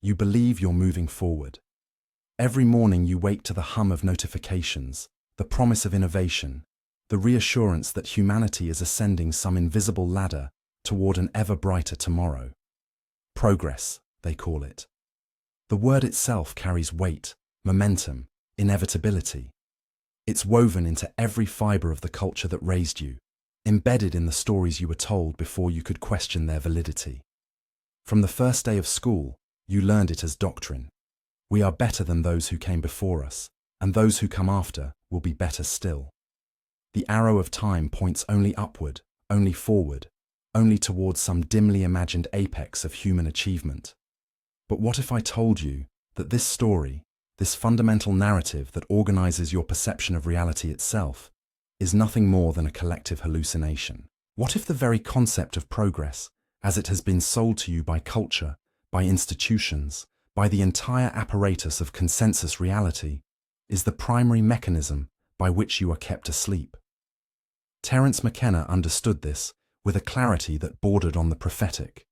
You believe you're moving forward. Every morning you wake to the hum of notifications, the promise of innovation, the reassurance that humanity is ascending some invisible ladder toward an ever brighter tomorrow. Progress, they call it. The word itself carries weight, momentum, inevitability. It's woven into every fiber of the culture that raised you, embedded in the stories you were told before you could question their validity. From the first day of school, you learned it as doctrine. We are better than those who came before us, and those who come after will be better still. The arrow of time points only upward, only forward, only towards some dimly imagined apex of human achievement. But what if I told you that this story, this fundamental narrative that organizes your perception of reality itself, is nothing more than a collective hallucination? What if the very concept of progress, as it has been sold to you by culture, by institutions, by the entire apparatus of consensus reality, is the primary mechanism by which you are kept asleep? Terence McKenna understood this with a clarity that bordered on the prophetic.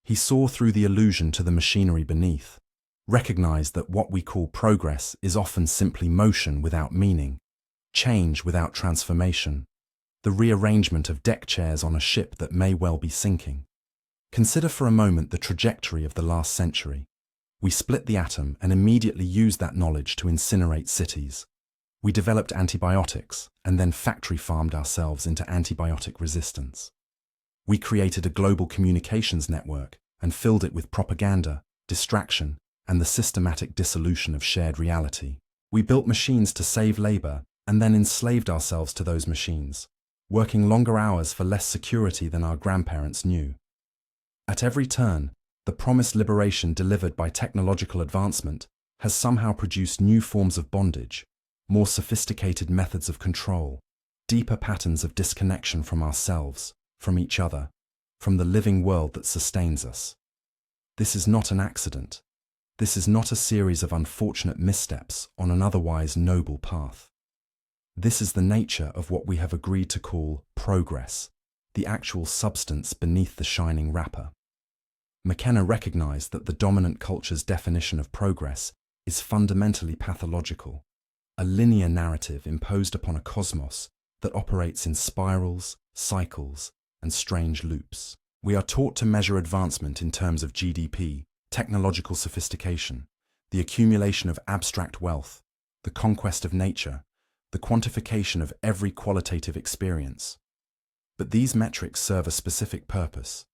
He saw through the allusion to the machinery beneath, recognized that what we call progress is often simply motion without meaning, change without transformation, the rearrangement of deck chairs on a ship that may well be sinking. Consider for a moment the trajectory of the last century. We split the atom and immediately used that knowledge to incinerate cities. We developed antibiotics and then factory farmed ourselves into antibiotic resistance. We created a global communications network and filled it with propaganda, distraction, and the systematic dissolution of shared reality. We built machines to save labor and then enslaved ourselves to those machines, working longer hours for less security than our grandparents knew. At every turn, the promised liberation delivered by technological advancement has somehow produced new forms of bondage, more sophisticated methods of control, deeper patterns of disconnection from ourselves, from each other, from the living world that sustains us. This is not an accident. This is not a series of unfortunate missteps on an otherwise noble path. This is the nature of what we have agreed to call progress, the actual substance beneath the shining wrapper. McKenna recognized that the dominant culture's definition of progress is fundamentally pathological, a linear narrative imposed upon a cosmos that operates in spirals, cycles, and strange loops. We are taught to measure advancement in terms of GDP, technological sophistication, the accumulation of abstract wealth, the conquest of nature, the quantification of every qualitative experience. But these metrics serve a specific purpose.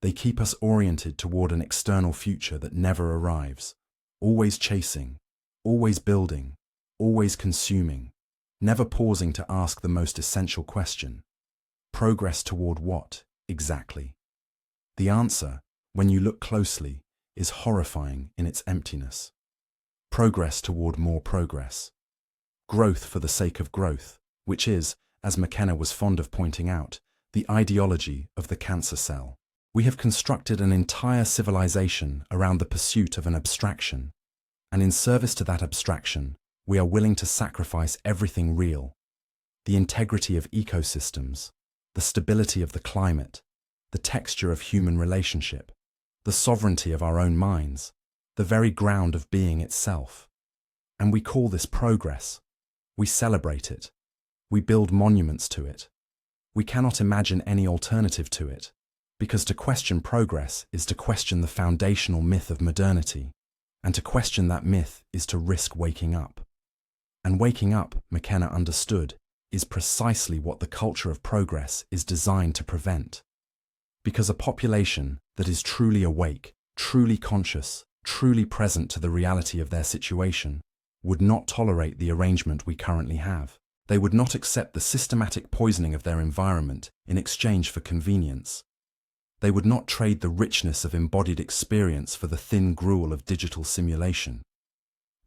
They keep us oriented toward an external future that never arrives, always chasing, always building, always consuming, never pausing to ask the most essential question: progress toward what, exactly? The answer, when you look closely, is horrifying in its emptiness. Progress toward more progress. Growth for the sake of growth, which is, as McKenna was fond of pointing out, the ideology of the cancer cell. We have constructed an entire civilization around the pursuit of an abstraction, and in service to that abstraction, we are willing to sacrifice everything real: the integrity of ecosystems, the stability of the climate, the texture of human relationship, the sovereignty of our own minds, the very ground of being itself. And we call this progress. We celebrate it. We build monuments to it. We cannot imagine any alternative to it, because to question progress is to question the foundational myth of modernity, and to question that myth is to risk waking up. And waking up, McKenna understood, is precisely what the culture of progress is designed to prevent. Because a population that is truly awake, truly conscious, truly present to the reality of their situation, would not tolerate the arrangement we currently have. They would not accept the systematic poisoning of their environment in exchange for convenience. They would not trade the richness of embodied experience for the thin gruel of digital simulation.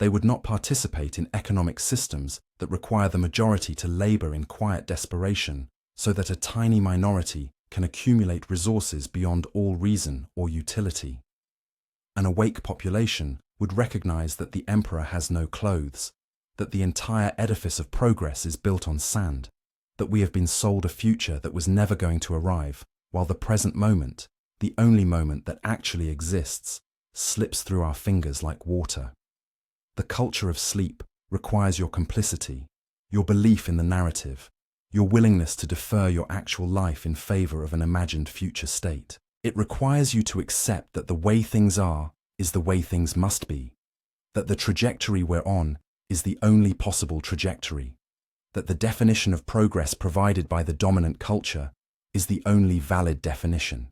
They would not participate in economic systems that require the majority to labor in quiet desperation so that a tiny minority can accumulate resources beyond all reason or utility. An awake population would recognize that the emperor has no clothes, that the entire edifice of progress is built on sand, that we have been sold a future that was never going to arrive, while the present moment, the only moment that actually exists, slips through our fingers like water. The culture of sleep requires your complicity, your belief in the narrative, your willingness to defer your actual life in favor of an imagined future state. It requires you to accept that the way things are is the way things must be, that the trajectory we're on is the only possible trajectory, that the definition of progress provided by the dominant culture is the only valid definition.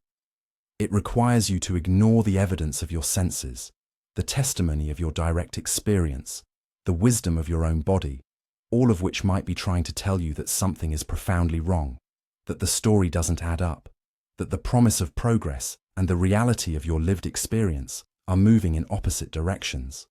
It requires you to ignore the evidence of your senses, the testimony of your direct experience, the wisdom of your own body, all of which might be trying to tell you that something is profoundly wrong, that the story doesn't add up, that the promise of progress and the reality of your lived experience are moving in opposite directions.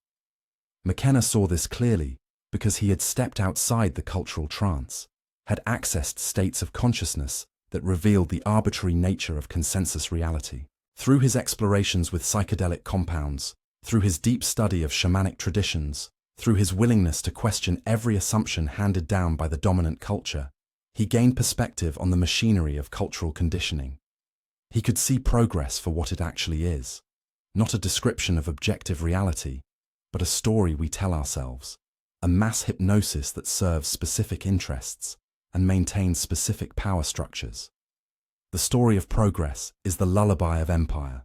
McKenna saw this clearly because he had stepped outside the cultural trance, had accessed states of consciousness that revealed the arbitrary nature of consensus reality. Through his explorations with psychedelic compounds, through his deep study of shamanic traditions, through his willingness to question every assumption handed down by the dominant culture, he gained perspective on the machinery of cultural conditioning. He could see progress for what it actually is, not a description of objective reality, but a story we tell ourselves, a mass hypnosis that serves specific interests and maintains specific power structures. The story of progress is the lullaby of empire,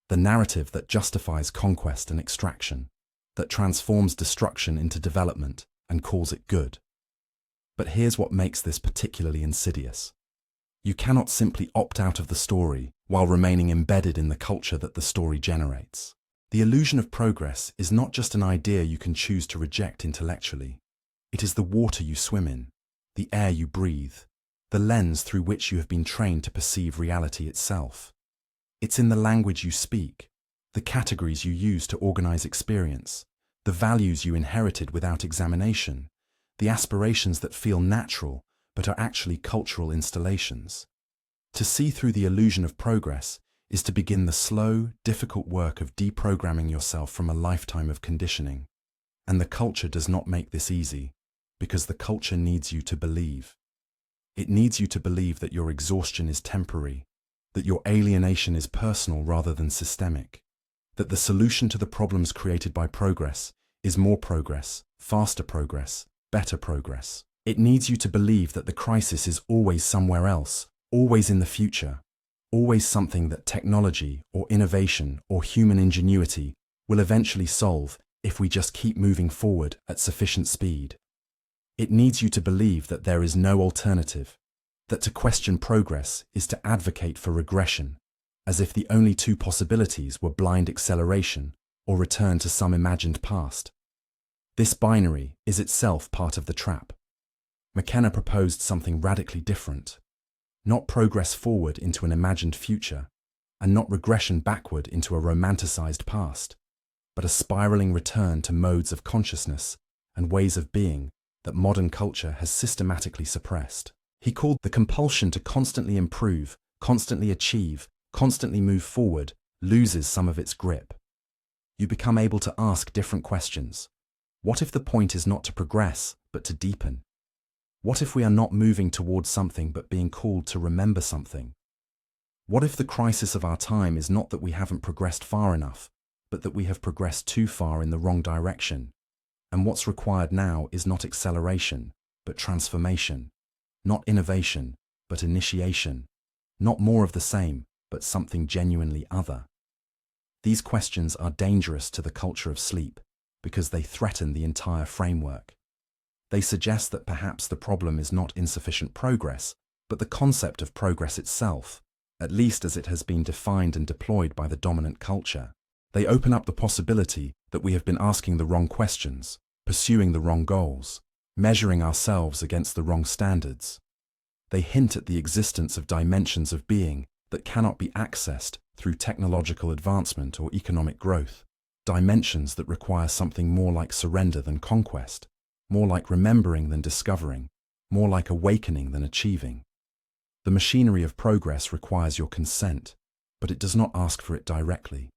the narrative that justifies conquest and extraction, that transforms destruction into development and calls it good. But here's what makes this particularly insidious. You cannot simply opt out of the story while remaining embedded in the culture that the story generates. The illusion of progress is not just an idea you can choose to reject intellectually. It is the water you swim in, the air you breathe, the lens through which you have been trained to perceive reality itself. It's in the language you speak, the categories you use to organize experience, the values you inherited without examination, the aspirations that feel natural but are actually cultural installations. To see through the illusion of progress is to begin the slow, difficult work of deprogramming yourself from a lifetime of conditioning. And the culture does not make this easy, because the culture needs you to believe. It needs you to believe that your exhaustion is temporary, that your alienation is personal rather than systemic, that the solution to the problems created by progress is more progress, faster progress, better progress. It needs you to believe that the crisis is always somewhere else, always in the future, always something that technology or innovation or human ingenuity will eventually solve if we just keep moving forward at sufficient speed. It needs you to believe that there is no alternative, that to question progress is to advocate for regression, as if the only two possibilities were blind acceleration or return to some imagined past. This binary is itself part of the trap. McKenna proposed something radically different. Not progress forward into an imagined future, and not regression backward into a romanticized past, but a spiraling return to modes of consciousness and ways of being that modern culture has systematically suppressed. He called the compulsion to constantly improve, constantly achieve, constantly move forward, loses some of its grip. You become able to ask different questions. What if the point is not to progress, but to deepen? What if we are not moving towards something but being called to remember something? What if the crisis of our time is not that we haven't progressed far enough, but that we have progressed too far in the wrong direction? And what's required now is not acceleration, but transformation, not innovation, but initiation, not more of the same, but something genuinely other. These questions are dangerous to the culture of sleep because they threaten the entire framework. They suggest that perhaps the problem is not insufficient progress, but the concept of progress itself, at least as it has been defined and deployed by the dominant culture. They open up the possibility that we have been asking the wrong questions, pursuing the wrong goals, measuring ourselves against the wrong standards. They hint at the existence of dimensions of being that cannot be accessed through technological advancement or economic growth, dimensions that require something more like surrender than conquest, more like remembering than discovering, more like awakening than achieving. The machinery of progress requires your consent, but it does not ask for it directly.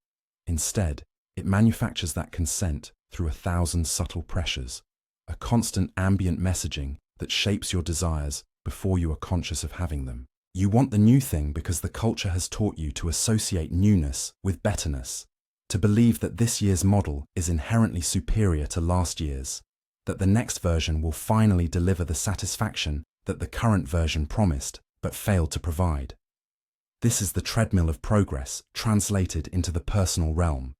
Instead, it manufactures that consent through 1,000 subtle pressures, a constant ambient messaging that shapes your desires before you are conscious of having them. You want the new thing because the culture has taught you to associate newness with betterness, To believe that this year's model is inherently superior to last year's, that the next version will finally deliver the satisfaction that the current version promised but failed to provide. This is the treadmill of progress translated into the personal realm,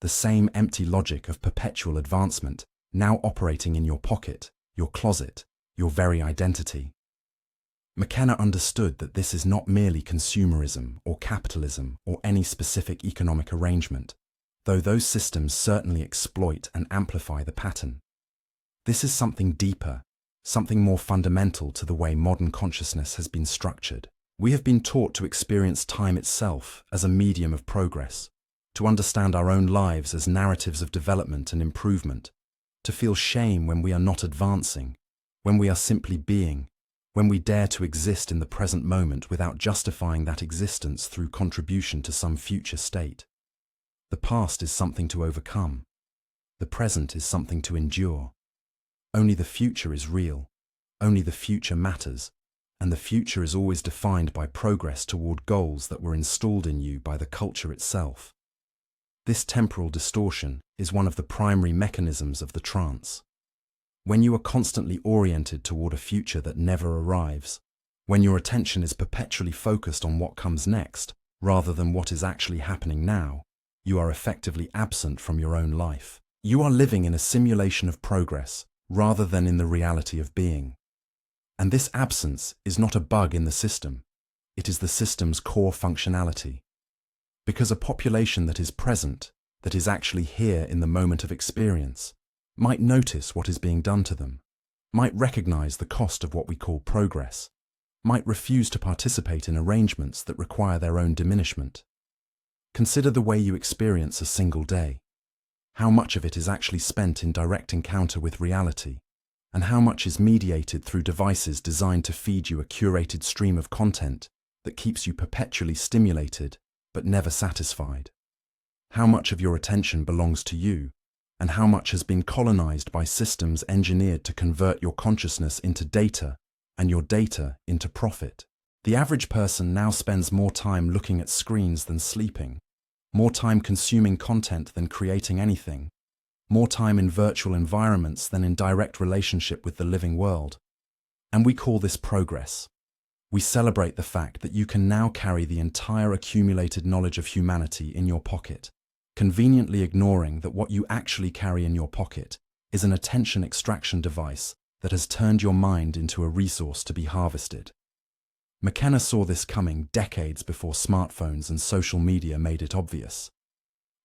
the same empty logic of perpetual advancement now operating in your pocket, your closet, your very identity. McKenna understood that this is not merely consumerism or capitalism or any specific economic arrangement, though those systems certainly exploit and amplify the pattern. This is something deeper, something more fundamental to the way modern consciousness has been structured. We have been taught to experience time itself as a medium of progress, to understand our own lives as narratives of development and improvement, to feel shame when we are not advancing, when we are simply being, when we dare to exist in the present moment without justifying that existence through contribution to some future state. The past is something to overcome. The present is something to endure. Only the future is real. Only the future matters. And the future is always defined by progress toward goals that were installed in you by the culture itself. This temporal distortion is one of the primary mechanisms of the trance. When you are constantly oriented toward a future that never arrives, when your attention is perpetually focused on what comes next, rather than what is actually happening now, you are effectively absent from your own life. You are living in a simulation of progress, rather than in the reality of being. And this absence is not a bug in the system, it is the system's core functionality. Because a population that is present, that is actually here in the moment of experience, might notice what is being done to them, might recognize the cost of what we call progress, might refuse to participate in arrangements that require their own diminishment. Consider the way you experience a single day. How much of it is actually spent in direct encounter with reality, and how much is mediated through devices designed to feed you a curated stream of content that keeps you perpetually stimulated but never satisfied? How much of your attention belongs to you, and how much has been colonized by systems engineered to convert your consciousness into data and your data into profit? The average person now spends more time looking at screens than sleeping, more time consuming content than creating anything, more time in virtual environments than in direct relationship with the living world. And we call this progress. We celebrate the fact that you can now carry the entire accumulated knowledge of humanity in your pocket, conveniently ignoring that what you actually carry in your pocket is an attention extraction device that has turned your mind into a resource to be harvested. McKenna saw this coming decades before smartphones and social media made it obvious.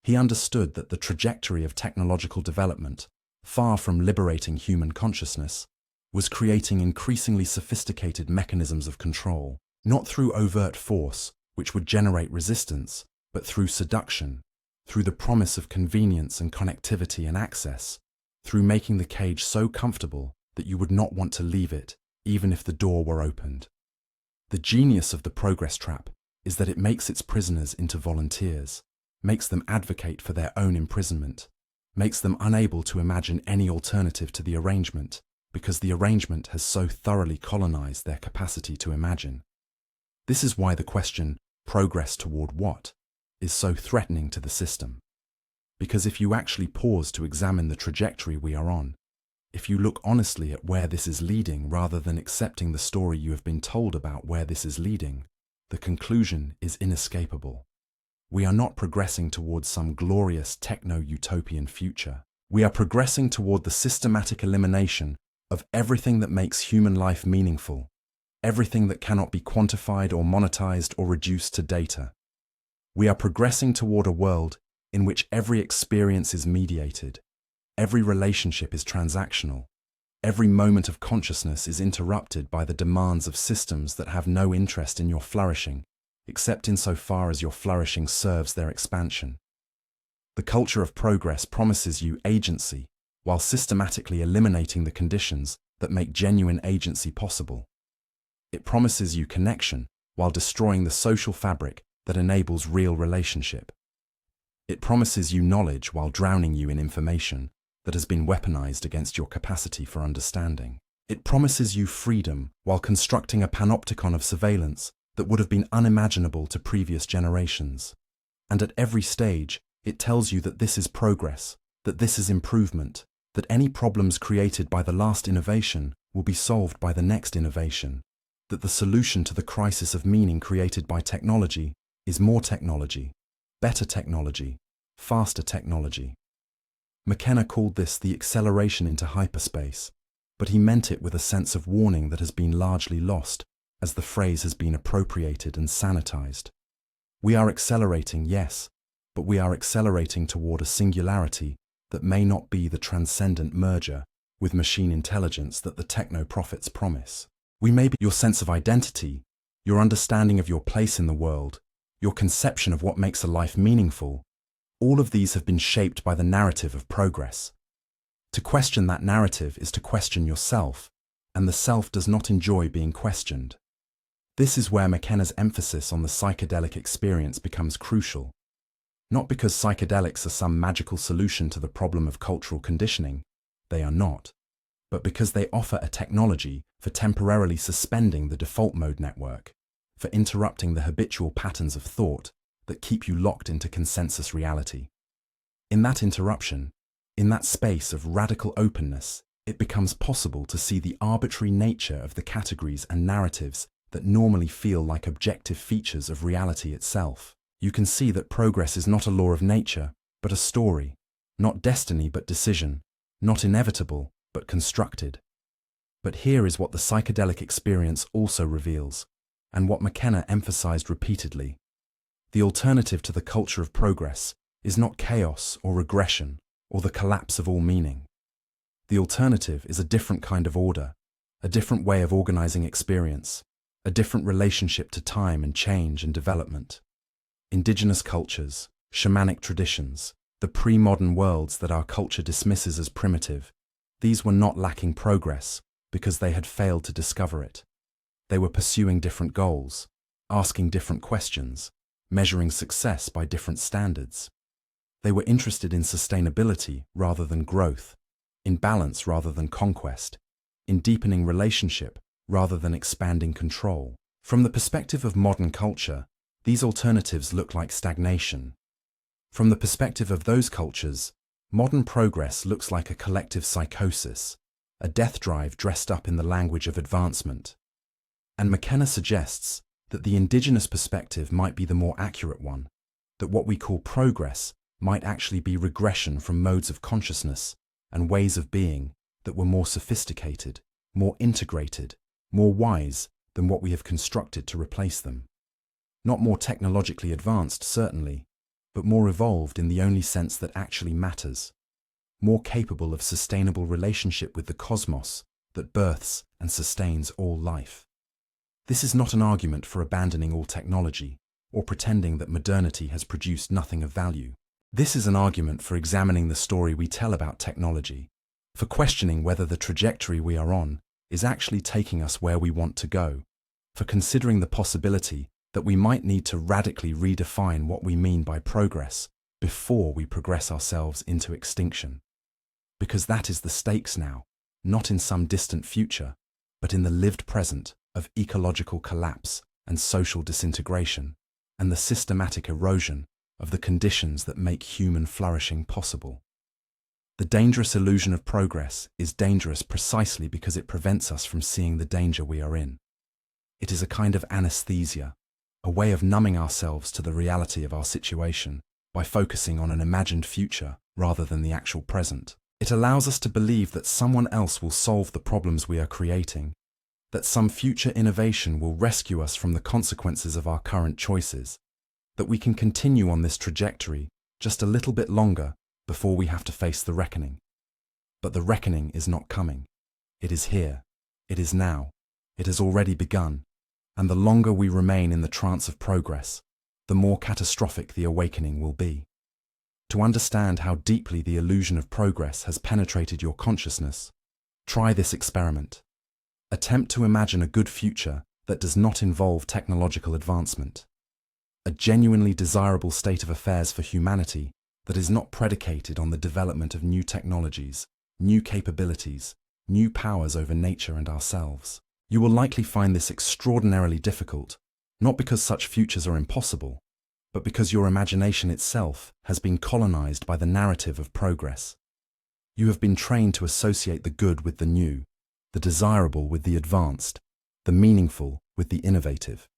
He understood that the trajectory of technological development, far from liberating human consciousness, was creating increasingly sophisticated mechanisms of control, not through overt force, which would generate resistance, but through seduction, through the promise of convenience and connectivity and access, through making the cage so comfortable that you would not want to leave it, even if the door were opened. The genius of the progress trap is that it makes its prisoners into volunteers, makes them advocate for their own imprisonment, makes them unable to imagine any alternative to the arrangement, because the arrangement has so thoroughly colonized their capacity to imagine. This is why the question, progress toward what, is so threatening to the system. Because if you actually pause to examine the trajectory we are on, if you look honestly at where this is leading rather than accepting the story you have been told about where this is leading, the conclusion is inescapable. We are not progressing towards some glorious techno-utopian future. We are progressing toward the systematic elimination of everything that makes human life meaningful, everything that cannot be quantified or monetized or reduced to data. We are progressing toward a world in which every experience is mediated, every relationship is transactional, every moment of consciousness is interrupted by the demands of systems that have no interest in your flourishing, except insofar as your flourishing serves their expansion. The culture of progress promises you agency, while systematically eliminating the conditions that make genuine agency possible. It promises you connection, while destroying the social fabric that enables real relationship. It promises you knowledge while drowning you in information that has been weaponized against your capacity for understanding. It promises you freedom while constructing a panopticon of surveillance that would have been unimaginable to previous generations. And at every stage, It tells you that this is progress, that this is improvement, that any problems created by the last innovation will be solved by the next innovation, that the solution to the crisis of meaning created by technology is more technology, better technology, faster technology. McKenna called this the acceleration into hyperspace, but he meant it with a sense of warning that has been largely lost as the phrase has been appropriated and sanitized. We are accelerating, yes, but we are accelerating toward a singularity that may not be the transcendent merger with machine intelligence that the techno-prophets promise. We may be your sense of identity, your understanding of your place in the world, your conception of what makes a life meaningful. All of these have been shaped by the narrative of progress. To question that narrative is to question yourself, and the self does not enjoy being questioned. This is where McKenna's emphasis on the psychedelic experience becomes crucial. Not because psychedelics are some magical solution to the problem of cultural conditioning, they are not, but because they offer a technology for temporarily suspending the default mode network, for interrupting the habitual patterns of thought that keep you locked into consensus reality. In that interruption, in that space of radical openness, it becomes possible to see the arbitrary nature of the categories and narratives that normally feel like objective features of reality itself. You can see that progress is not a law of nature, but a story, not destiny but decision, not inevitable but constructed. But here is what the psychedelic experience also reveals, and what McKenna emphasized repeatedly. The alternative to the culture of progress is not chaos or regression or the collapse of all meaning. The alternative is a different kind of order, a different way of organizing experience, a different relationship to time and change and development. Indigenous cultures, shamanic traditions, the pre-modern worlds that our culture dismisses as primitive, these were not lacking progress because they had failed to discover it. They were pursuing different goals, asking different questions, measuring success by different standards. They were interested in sustainability rather than growth, in balance rather than conquest, in deepening relationship rather than expanding control. From the perspective of modern culture, these alternatives look like stagnation. From the perspective of those cultures, modern progress looks like a collective psychosis, a death drive dressed up in the language of advancement. And McKenna suggests that the indigenous perspective might be the more accurate one, that what we call progress might actually be regression from modes of consciousness and ways of being that were more sophisticated, more integrated, more wise than what we have constructed to replace them. Not more technologically advanced, certainly, but more evolved in the only sense that actually matters, more capable of sustainable relationship with the cosmos that births and sustains all life. This is not an argument for abandoning all technology or pretending that modernity has produced nothing of value. This is an argument for examining the story we tell about technology, for questioning whether the trajectory we are on is actually taking us where we want to go, for considering the possibility that we might need to radically redefine what we mean by progress before we progress ourselves into extinction. Because that is the stakes now, not in some distant future, but in the lived present of ecological collapse and social disintegration, and the systematic erosion of the conditions that make human flourishing possible. The dangerous illusion of progress is dangerous precisely because it prevents us from seeing the danger we are in. It is a kind of anesthesia, a way of numbing ourselves to the reality of our situation by focusing on an imagined future rather than the actual present. It allows us to believe that someone else will solve the problems we are creating, that some future innovation will rescue us from the consequences of our current choices, that we can continue on this trajectory just a little bit longer before we have to face the reckoning. But the reckoning is not coming. It is here. It is now. It has already begun. And the longer we remain in the trance of progress, the more catastrophic the awakening will be. To understand how deeply the illusion of progress has penetrated your consciousness, try this experiment. Attempt to imagine a good future that does not involve technological advancement. A genuinely desirable state of affairs for humanity that is not predicated on the development of new technologies, new capabilities, new powers over nature and ourselves. You will likely find this extraordinarily difficult, not because such futures are impossible, but because your imagination itself has been colonized by the narrative of progress. You have been trained to associate the good with the new, the desirable with the advanced, the meaningful with the innovative.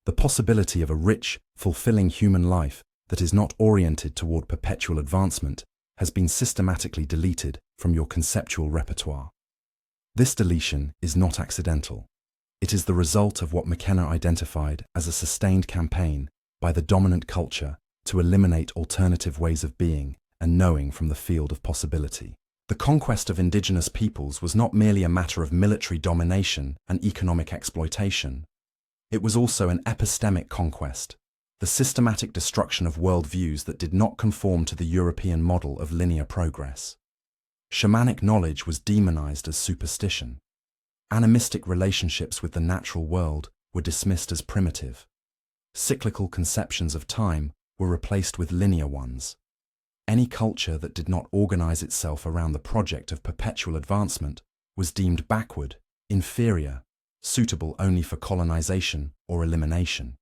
The possibility of a rich, fulfilling human life that is not oriented toward perpetual advancement has been systematically deleted from your conceptual repertoire. This deletion is not accidental. It is the result of what McKenna identified as a sustained campaign by the dominant culture to eliminate alternative ways of being and knowing from the field of possibility. The conquest of indigenous peoples was not merely a matter of military domination and economic exploitation. It was also an epistemic conquest, the systematic destruction of worldviews that did not conform to the European model of linear progress. Shamanic knowledge was demonized as superstition. Animistic relationships with the natural world were dismissed as primitive. Cyclical conceptions of time were replaced with linear ones. Any culture that did not organize itself around the project of perpetual advancement was deemed backward, inferior, suitable only for colonization or elimination.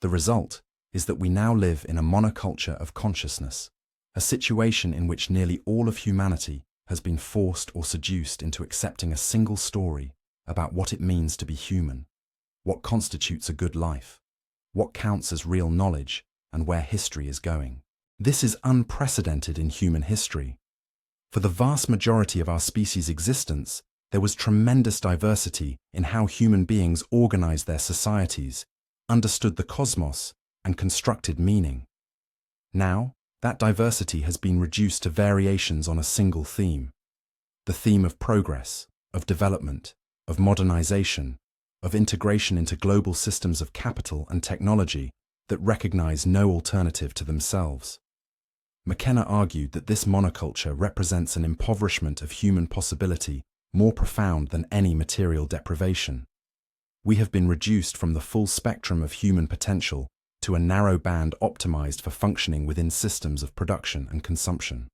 The result is that we now live in a monoculture of consciousness, a situation in which nearly all of humanity has been forced or seduced into accepting a single story about what it means to be human, what constitutes a good life, what counts as real knowledge, and where history is going. This is unprecedented in human history. For the vast majority of our species' existence, there was tremendous diversity in how human beings organized their societies, understood the cosmos, and constructed meaning. Now, that diversity has been reduced to variations on a single theme. The theme of progress, of development, of modernization, of integration into global systems of capital and technology that recognize no alternative to themselves. McKenna argued that this monoculture represents an impoverishment of human possibility more profound than any material deprivation. We have been reduced from the full spectrum of human potential to a narrow band optimized for functioning within systems of production and consumption.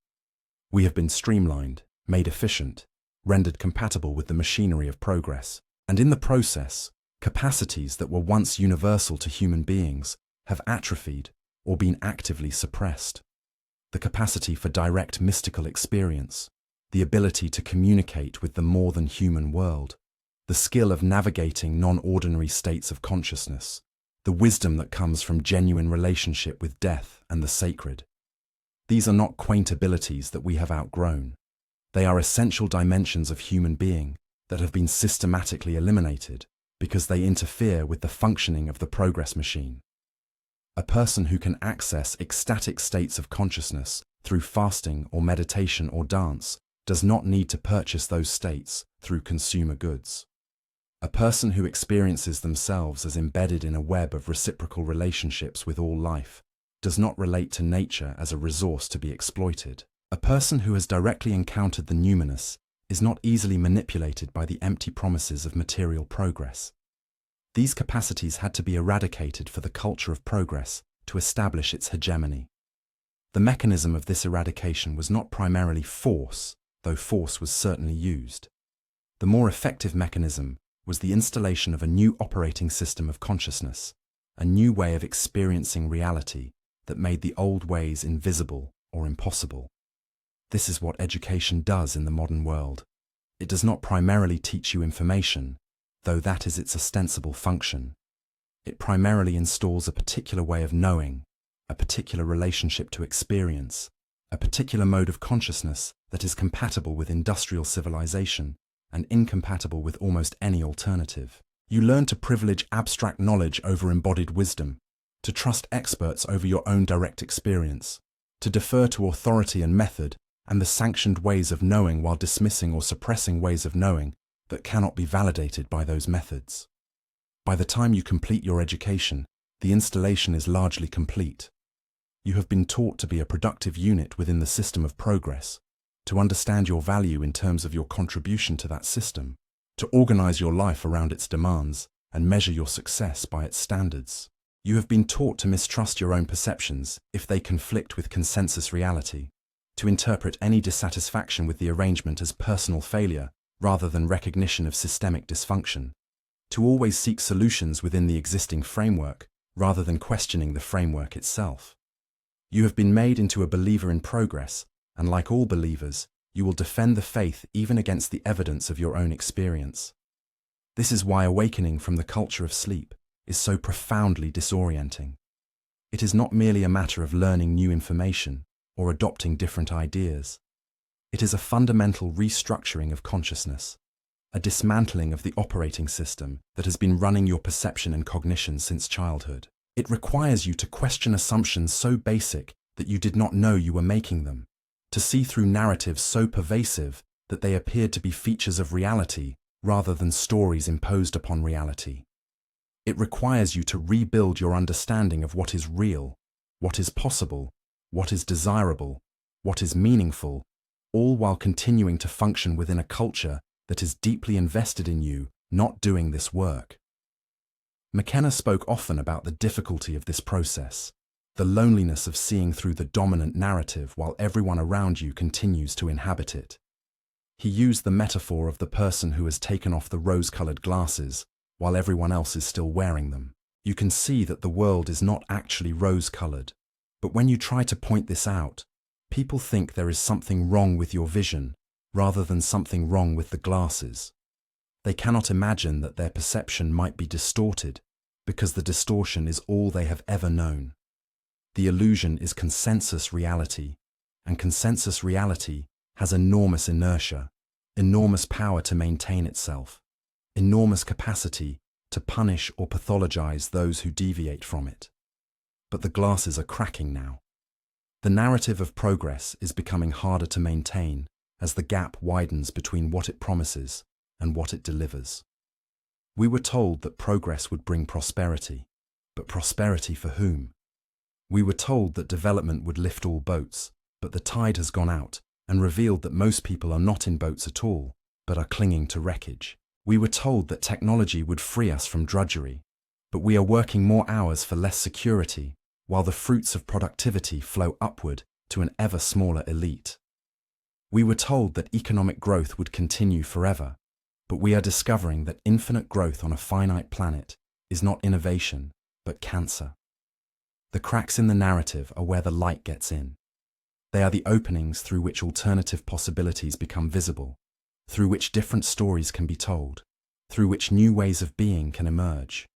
We have been streamlined, made efficient, rendered compatible with the machinery of progress, and in the process, capacities that were once universal to human beings have atrophied or been actively suppressed. The capacity for direct mystical experience, the ability to communicate with the more than human world, the skill of navigating non-ordinary states of consciousness, the wisdom that comes from genuine relationship with death and the sacred. These are not quaint abilities that we have outgrown. They are essential dimensions of human being that have been systematically eliminated because they interfere with the functioning of the progress machine. A person who can access ecstatic states of consciousness through fasting or meditation or dance does not need to purchase those states through consumer goods. A person who experiences themselves as embedded in a web of reciprocal relationships with all life does not relate to nature as a resource to be exploited. A person who has directly encountered the numinous is not easily manipulated by the empty promises of material progress. These capacities had to be eradicated for the culture of progress to establish its hegemony. The mechanism of this eradication was not primarily force, though force was certainly used. The more effective mechanism was the installation of a new operating system of consciousness, a new way of experiencing reality that made the old ways invisible or impossible. This is what education does in the modern world. It does not primarily teach you information, though that is its ostensible function. It primarily installs a particular way of knowing, a particular relationship to experience, a particular mode of consciousness that is compatible with industrial civilization and incompatible with almost any alternative. You learn to privilege abstract knowledge over embodied wisdom, to trust experts over your own direct experience, to defer to authority and method and the sanctioned ways of knowing while dismissing or suppressing ways of knowing that cannot be validated by those methods. By the time you complete your education, the installation is largely complete. You have been taught to be a productive unit within the system of progress, to understand your value in terms of your contribution to that system, to organize your life around its demands and measure your success by its standards. You have been taught to mistrust your own perceptions if they conflict with consensus reality, to interpret any dissatisfaction with the arrangement as personal failure rather than recognition of systemic dysfunction, to always seek solutions within the existing framework rather than questioning the framework itself. You have been made into a believer in progress, and like all believers, you will defend the faith even against the evidence of your own experience. This is why awakening from the culture of sleep is so profoundly disorienting. It is not merely a matter of learning new information or adopting different ideas. It is a fundamental restructuring of consciousness, a dismantling of the operating system that has been running your perception and cognition since childhood. It requires you to question assumptions so basic that you did not know you were making them, to see through narratives so pervasive that they appeared to be features of reality rather than stories imposed upon reality. It requires you to rebuild your understanding of what is real, what is possible, what is desirable, what is meaningful, all while continuing to function within a culture that is deeply invested in you not doing this work. McKenna spoke often about the difficulty of this process, the loneliness of seeing through the dominant narrative while everyone around you continues to inhabit it. He used the metaphor of the person who has taken off the rose-colored glasses while everyone else is still wearing them. You can see that the world is not actually rose-colored, but when you try to point this out, people think there is something wrong with your vision rather than something wrong with the glasses. They cannot imagine that their perception might be distorted because the distortion is all they have ever known. The illusion is consensus reality, and consensus reality has enormous inertia, enormous power to maintain itself, enormous capacity to punish or pathologize those who deviate from it. But the glasses are cracking now. The narrative of progress is becoming harder to maintain as the gap widens between what it promises and what it delivers. We were told that progress would bring prosperity, but prosperity for whom? We were told that development would lift all boats, but the tide has gone out and revealed that most people are not in boats at all, but are clinging to wreckage. We were told that technology would free us from drudgery, but we are working more hours for less security, while the fruits of productivity flow upward to an ever smaller elite. We were told that economic growth would continue forever, but we are discovering that infinite growth on a finite planet is not innovation, but cancer. The cracks in the narrative are where the light gets in. They are the openings through which alternative possibilities become visible, through which different stories can be told, through which new ways of being can emerge.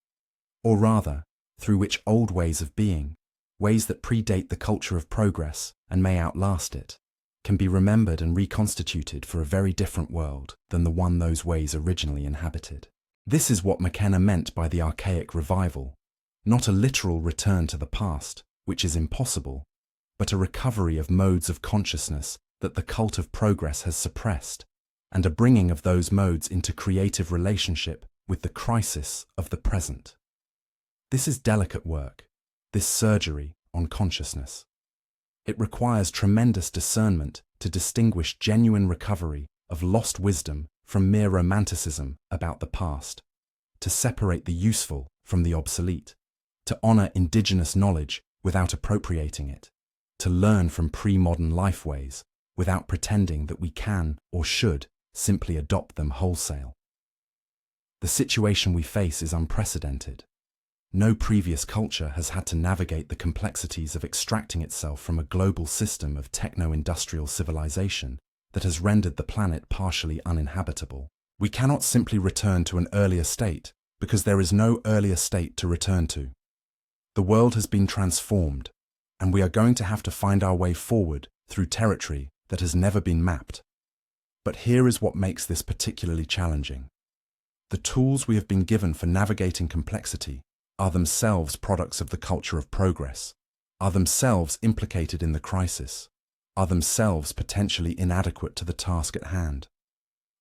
Or rather, through which old ways of being, ways that predate the culture of progress and may outlast it, can be remembered and reconstituted for a very different world than the one those ways originally inhabited. This is what McKenna meant by the archaic revival, not a literal return to the past, which is impossible, but a recovery of modes of consciousness that the cult of progress has suppressed, and a bringing of those modes into creative relationship with the crisis of the present. This is delicate work, this surgery on consciousness. It requires tremendous discernment to distinguish genuine recovery of lost wisdom from mere romanticism about the past, to separate the useful from the obsolete, to honor indigenous knowledge without appropriating it, to learn from pre-modern lifeways without pretending that we can or should simply adopt them wholesale. The situation we face is unprecedented. No previous culture has had to navigate the complexities of extracting itself from a global system of techno-industrial civilization that has rendered the planet partially uninhabitable. We cannot simply return to an earlier state because there is no earlier state to return to. The world has been transformed, and we are going to have to find our way forward through territory that has never been mapped. But here is what makes this particularly challenging. The tools we have been given for navigating complexity are themselves products of the culture of progress, are themselves implicated in the crisis, are themselves potentially inadequate to the task at hand.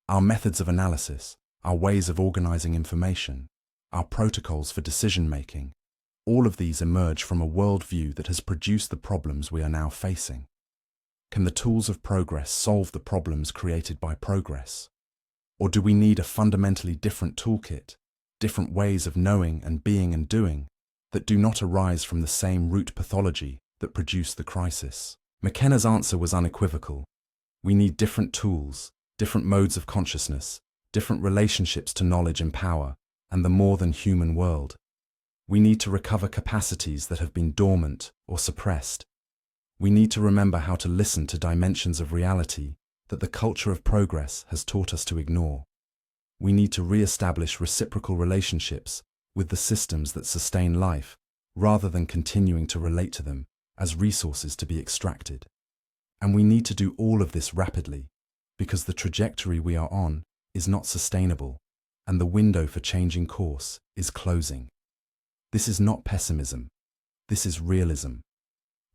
Our methods of analysis, our ways of organizing information, our protocols for decision-making, all of these emerge from a worldview that has produced the problems we are now facing. Can the tools of progress solve the problems created by progress? Or do we need a fundamentally different toolkit, different ways of knowing and being and doing that do not arise from the same root pathology that produced the crisis? McKenna's answer was unequivocal. We need different tools, different modes of consciousness, different relationships to knowledge and power, and the more than human world. We need to recover capacities that have been dormant or suppressed. We need to remember how to listen to dimensions of reality that the culture of progress has taught us to ignore. We need to re-establish reciprocal relationships with the systems that sustain life, rather than continuing to relate to them as resources to be extracted. And we need to do all of this rapidly, because the trajectory we are on is not sustainable, and the window for changing course is closing. This is not pessimism. This is realism.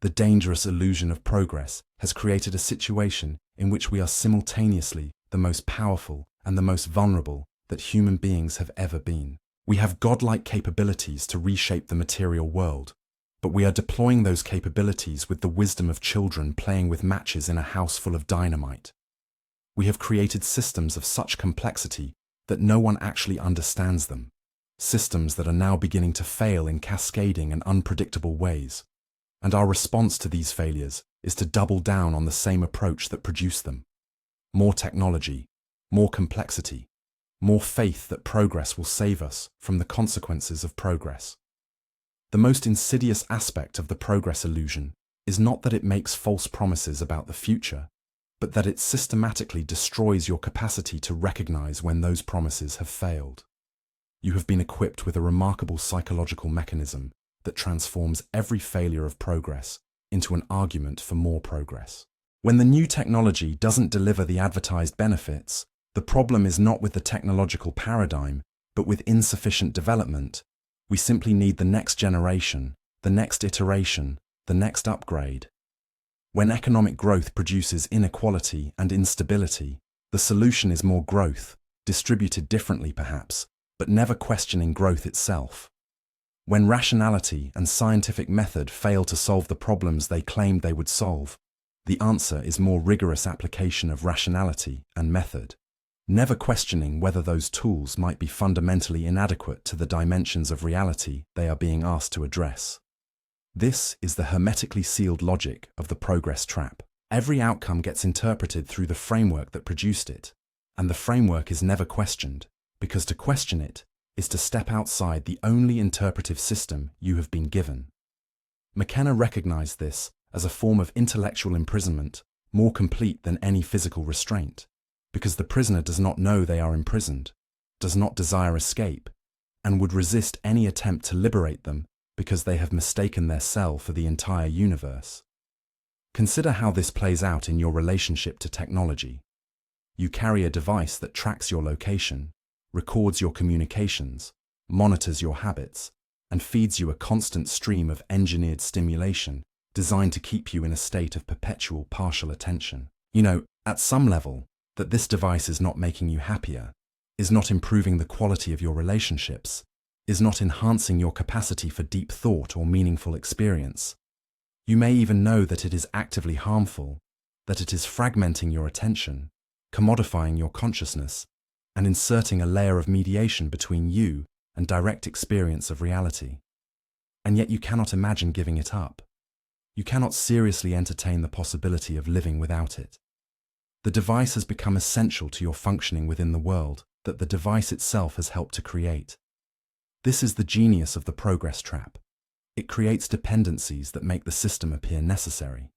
The dangerous illusion of progress has created a situation in which we are simultaneously the most powerful and the most vulnerable that human beings have ever been. We have godlike capabilities to reshape the material world, but we are deploying those capabilities with the wisdom of children playing with matches in a house full of dynamite. We have created systems of such complexity that no one actually understands them, systems that are now beginning to fail in cascading and unpredictable ways. And our response to these failures is to double down on the same approach that produced them. More technology, more complexity, more faith that progress will save us from the consequences of progress. The most insidious aspect of the progress illusion is not that it makes false promises about the future, but that it systematically destroys your capacity to recognize when those promises have failed. You have been equipped with a remarkable psychological mechanism that transforms every failure of progress into an argument for more progress. When the new technology doesn't deliver the advertised benefits, the problem is not with the technological paradigm, but with insufficient development. We simply need the next generation, the next iteration, the next upgrade. When economic growth produces inequality and instability, the solution is more growth, distributed differently perhaps, but never questioning growth itself. When rationality and scientific method fail to solve the problems they claimed they would solve, the answer is more rigorous application of rationality and method, never questioning whether those tools might be fundamentally inadequate to the dimensions of reality they are being asked to address. This is the hermetically sealed logic of the progress trap. Every outcome gets interpreted through the framework that produced it, and the framework is never questioned, because to question it is to step outside the only interpretive system you have been given. McKenna recognized this as a form of intellectual imprisonment more complete than any physical restraint, because the prisoner does not know they are imprisoned, does not desire escape, and would resist any attempt to liberate them because they have mistaken their cell for the entire universe. Consider how this plays out in your relationship to technology. You carry a device that tracks your location, records your communications, monitors your habits, and feeds you a constant stream of engineered stimulation designed to keep you in a state of perpetual partial attention. You know, at some level, that this device is not making you happier, is not improving the quality of your relationships, is not enhancing your capacity for deep thought or meaningful experience. You may even know that it is actively harmful, that it is fragmenting your attention, commodifying your consciousness, and inserting a layer of mediation between you and direct experience of reality. And yet you cannot imagine giving it up. You cannot seriously entertain the possibility of living without it. The device has become essential to your functioning within the world that the device itself has helped to create. This is the genius of the progress trap. It creates dependencies that make the system appear necessary.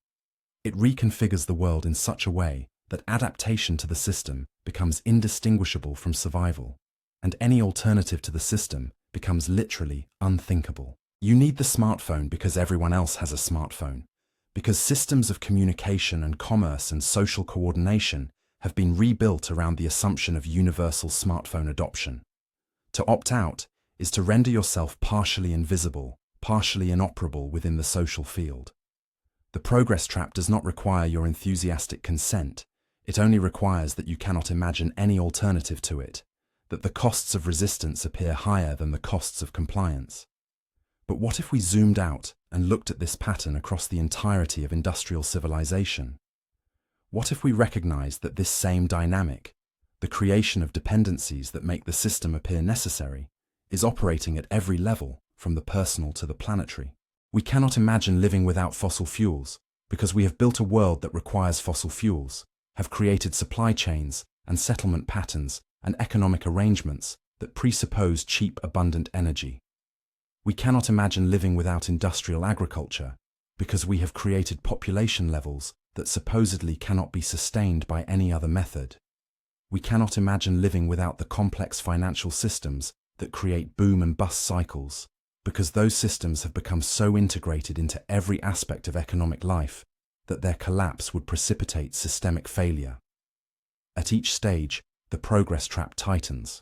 It reconfigures the world in such a way that adaptation to the system becomes indistinguishable from survival, and any alternative to the system becomes literally unthinkable. You need the smartphone because everyone else has a smartphone, because systems of communication and commerce and social coordination have been rebuilt around the assumption of universal smartphone adoption. To opt out is to render yourself partially invisible, partially inoperable within the social field. The progress trap does not require your enthusiastic consent. It only requires that you cannot imagine any alternative to it, that the costs of resistance appear higher than the costs of compliance. But what if we zoomed out and looked at this pattern across the entirety of industrial civilization? What if we recognized that this same dynamic, the creation of dependencies that make the system appear necessary, is operating at every level, from the personal to the planetary? We cannot imagine living without fossil fuels because we have built a world that requires fossil fuels, have created supply chains and settlement patterns and economic arrangements that presuppose cheap, abundant energy. We cannot imagine living without industrial agriculture because we have created population levels that supposedly cannot be sustained by any other method. We cannot imagine living without the complex financial systems that create boom and bust cycles, because those systems have become so integrated into every aspect of economic life that their collapse would precipitate systemic failure. At each stage, the progress trap tightens.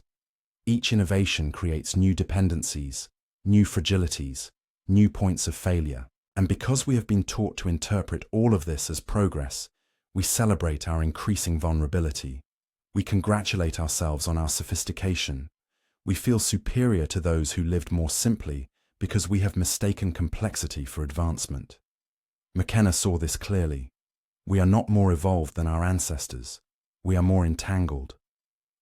Each innovation creates new dependencies, new fragilities, new points of failure. And because we have been taught to interpret all of this as progress, we celebrate our increasing vulnerability. We congratulate ourselves on our sophistication. We feel superior to those who lived more simply because we have mistaken complexity for advancement. McKenna saw this clearly. We are not more evolved than our ancestors. We are more entangled.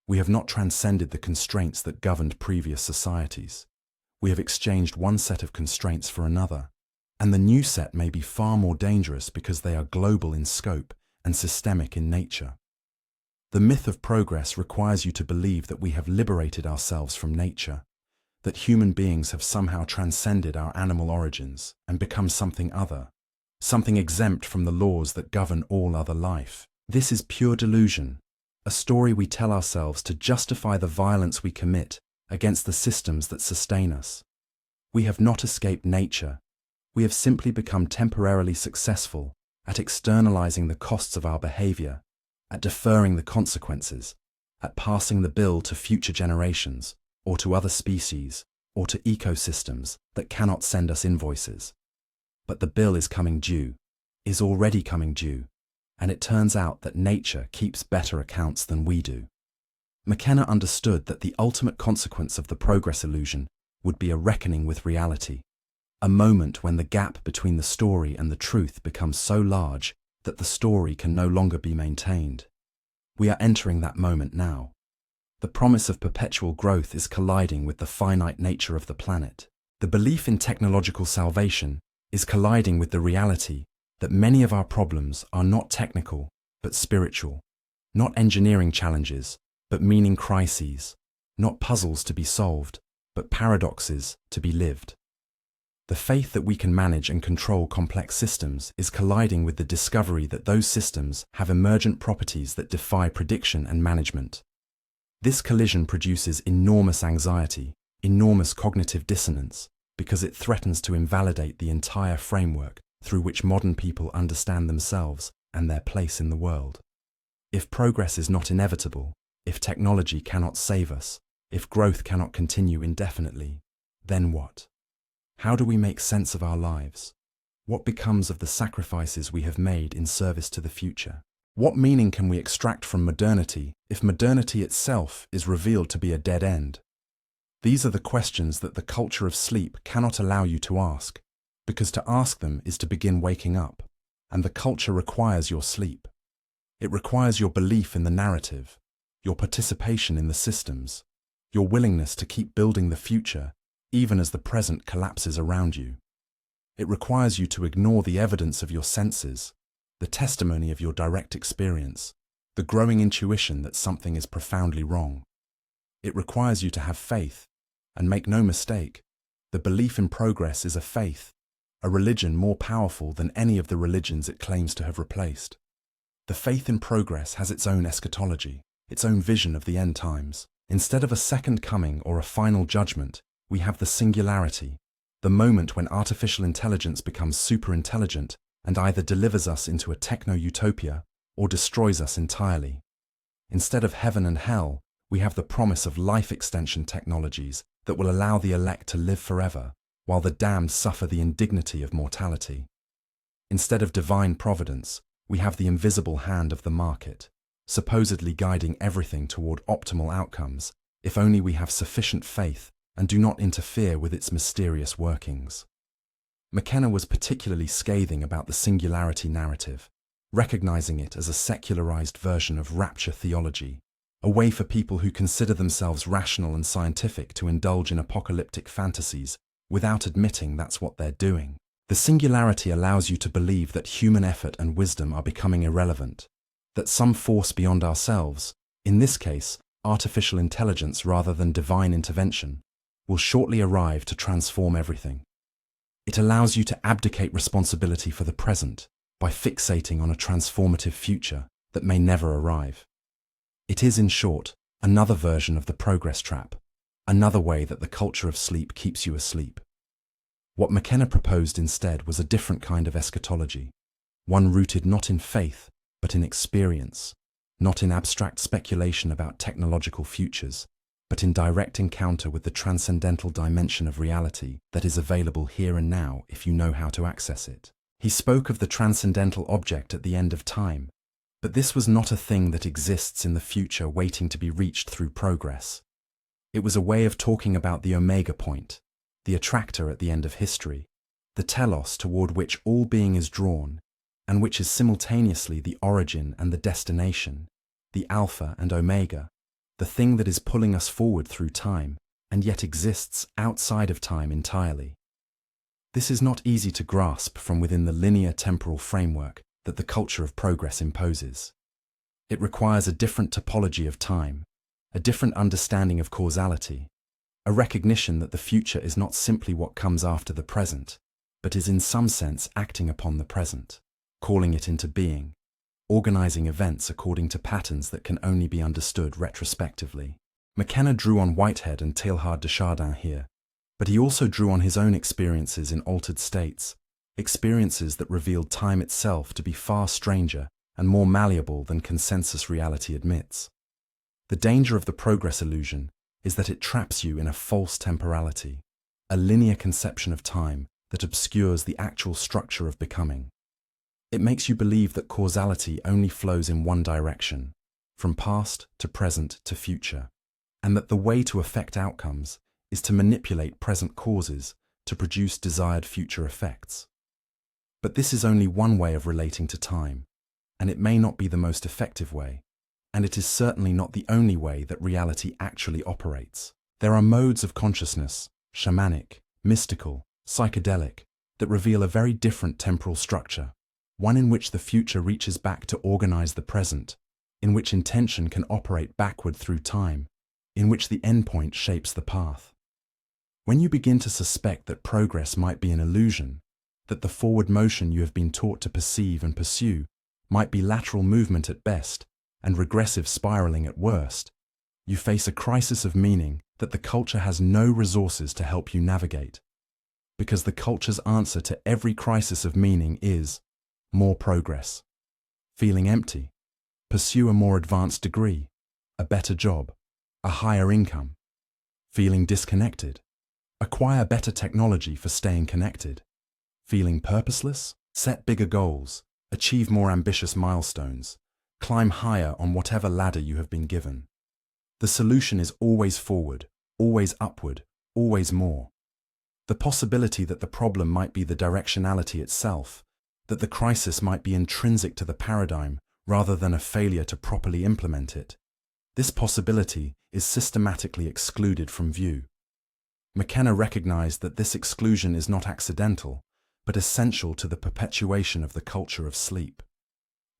We have not transcended the constraints that governed previous societies. We have exchanged one set of constraints for another, and the new set may be far more dangerous because they are global in scope and systemic in nature. The myth of progress requires you to believe that we have liberated ourselves from nature, that human beings have somehow transcended our animal origins and become something other, something exempt from the laws that govern all other life. This is pure delusion, a story we tell ourselves to justify the violence we commit against the systems that sustain us. We have not escaped nature. We have simply become temporarily successful at externalizing the costs of our behavior, at deferring the consequences, at passing the bill to future generations, or to other species, or to ecosystems that cannot send us invoices. But the bill is coming due, is already coming due, and it turns out that nature keeps better accounts than we do. McKenna understood that the ultimate consequence of the progress illusion would be a reckoning with reality, a moment when the gap between the story and the truth becomes so large that the story can no longer be maintained. We are entering that moment now. The promise of perpetual growth is colliding with the finite nature of the planet. The belief in technological salvation is colliding with the reality that many of our problems are not technical, but spiritual, not engineering challenges, but meaning crises, not puzzles to be solved, but paradoxes to be lived. The faith that we can manage and control complex systems is colliding with the discovery that those systems have emergent properties that defy prediction and management. This collision produces enormous anxiety, enormous cognitive dissonance, because it threatens to invalidate the entire framework through which modern people understand themselves and their place in the world. If progress is not inevitable, if technology cannot save us, if growth cannot continue indefinitely, then what? How do we make sense of our lives? What becomes of the sacrifices we have made in service to the future? What meaning can we extract from modernity if modernity itself is revealed to be a dead end? These are the questions that the culture of sleep cannot allow you to ask, because to ask them is to begin waking up, and the culture requires your sleep. It requires your belief in the narrative, your participation in the systems, your willingness to keep building the future even as the present collapses around you. It requires you to ignore the evidence of your senses, the testimony of your direct experience, the growing intuition that something is profoundly wrong. It requires you to have faith, and make no mistake, the belief in progress is a faith, a religion more powerful than any of the religions it claims to have replaced. The faith in progress has its own eschatology, its own vision of the end times. Instead of a second coming or a final judgment, we have the singularity, the moment when artificial intelligence becomes superintelligent and either delivers us into a techno-utopia or destroys us entirely. Instead of heaven and hell, we have the promise of life extension technologies that will allow the elect to live forever, while the damned suffer the indignity of mortality. Instead of divine providence, we have the invisible hand of the market, supposedly guiding everything toward optimal outcomes, if only we have sufficient faith and do not interfere with its mysterious workings. McKenna was particularly scathing about the singularity narrative, recognizing it as a secularized version of rapture theology, a way for people who consider themselves rational and scientific to indulge in apocalyptic fantasies without admitting that's what they're doing. The singularity allows you to believe that human effort and wisdom are becoming irrelevant, that some force beyond ourselves, in this case, artificial intelligence rather than divine intervention, will shortly arrive to transform everything. It allows you to abdicate responsibility for the present by fixating on a transformative future that may never arrive. It is, in short, another version of the progress trap, another way that the culture of sleep keeps you asleep. What McKenna proposed instead was a different kind of eschatology, one rooted not in faith, but in experience, not in abstract speculation about technological futures, but in direct encounter with the transcendental dimension of reality that is available here and now if you know how to access it. He spoke of the transcendental object at the end of time, but this was not a thing that exists in the future waiting to be reached through progress. It was a way of talking about the omega point, the attractor at the end of history, the telos toward which all being is drawn, and which is simultaneously the origin and the destination, the alpha and omega, the thing that is pulling us forward through time, and yet exists outside of time entirely. This is not easy to grasp from within the linear temporal framework that the culture of progress imposes. It requires a different topology of time, a different understanding of causality, a recognition that the future is not simply what comes after the present, but is in some sense acting upon the present, calling it into being, organizing events according to patterns that can only be understood retrospectively. McKenna drew on Whitehead and Teilhard de Chardin here, but he also drew on his own experiences in altered states, experiences that revealed time itself to be far stranger and more malleable than consensus reality admits. The danger of the progress illusion is that it traps you in a false temporality, a linear conception of time that obscures the actual structure of becoming. It makes you believe that causality only flows in one direction, from past to present to future, and that the way to affect outcomes is to manipulate present causes to produce desired future effects. But this is only one way of relating to time, and it may not be the most effective way, and it is certainly not the only way that reality actually operates. There are modes of consciousness, shamanic, mystical, psychedelic, that reveal a very different temporal structure, one in which the future reaches back to organize the present, in which intention can operate backward through time, in which the endpoint shapes the path. When you begin to suspect that progress might be an illusion, that the forward motion you have been taught to perceive and pursue might be lateral movement at best and regressive spiraling at worst, you face a crisis of meaning that the culture has no resources to help you navigate. Because the culture's answer to every crisis of meaning is more progress. Feeling empty? Pursue a more advanced degree, a better job, a higher income. Feeling disconnected? Acquire better technology for staying connected. Feeling purposeless? Set bigger goals, achieve more ambitious milestones, climb higher on whatever ladder you have been given. The solution is always forward, always upward, always more. The possibility that the problem might be the directionality itself, that the crisis might be intrinsic to the paradigm rather than a failure to properly implement it, this possibility is systematically excluded from view. McKenna recognized that this exclusion is not accidental, but essential to the perpetuation of the culture of sleep.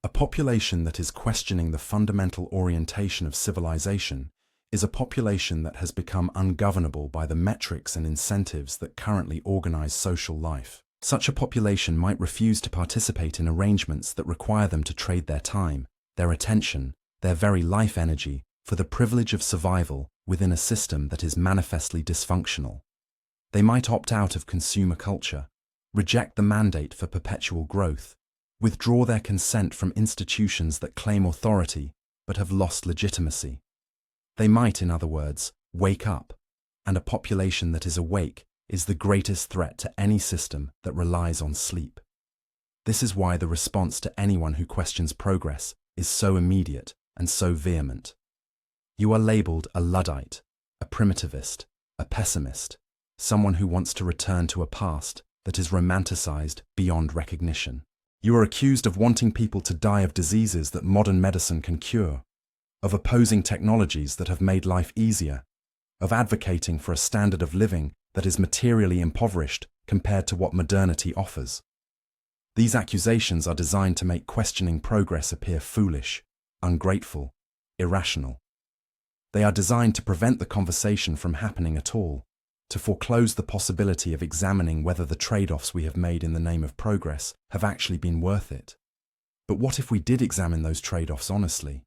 A population that is questioning the fundamental orientation of civilization is a population that has become ungovernable by the metrics and incentives that currently organize social life. Such a population might refuse to participate in arrangements that require them to trade their time, their attention, their very life energy for the privilege of survival within a system that is manifestly dysfunctional. They might opt out of consumer culture, reject the mandate for perpetual growth, withdraw their consent from institutions that claim authority but have lost legitimacy. They might, in other words, wake up, and a population that is awake is the greatest threat to any system that relies on sleep. This is why the response to anyone who questions progress is so immediate and so vehement. You are labeled a Luddite, a primitivist, a pessimist, someone who wants to return to a past that is romanticized beyond recognition. You are accused of wanting people to die of diseases that modern medicine can cure, of opposing technologies that have made life easier, of advocating for a standard of living that is materially impoverished compared to what modernity offers. These accusations are designed to make questioning progress appear foolish, ungrateful, irrational. They are designed to prevent the conversation from happening at all, to foreclose the possibility of examining whether the trade-offs we have made in the name of progress have actually been worth it. But what if we did examine those trade-offs honestly?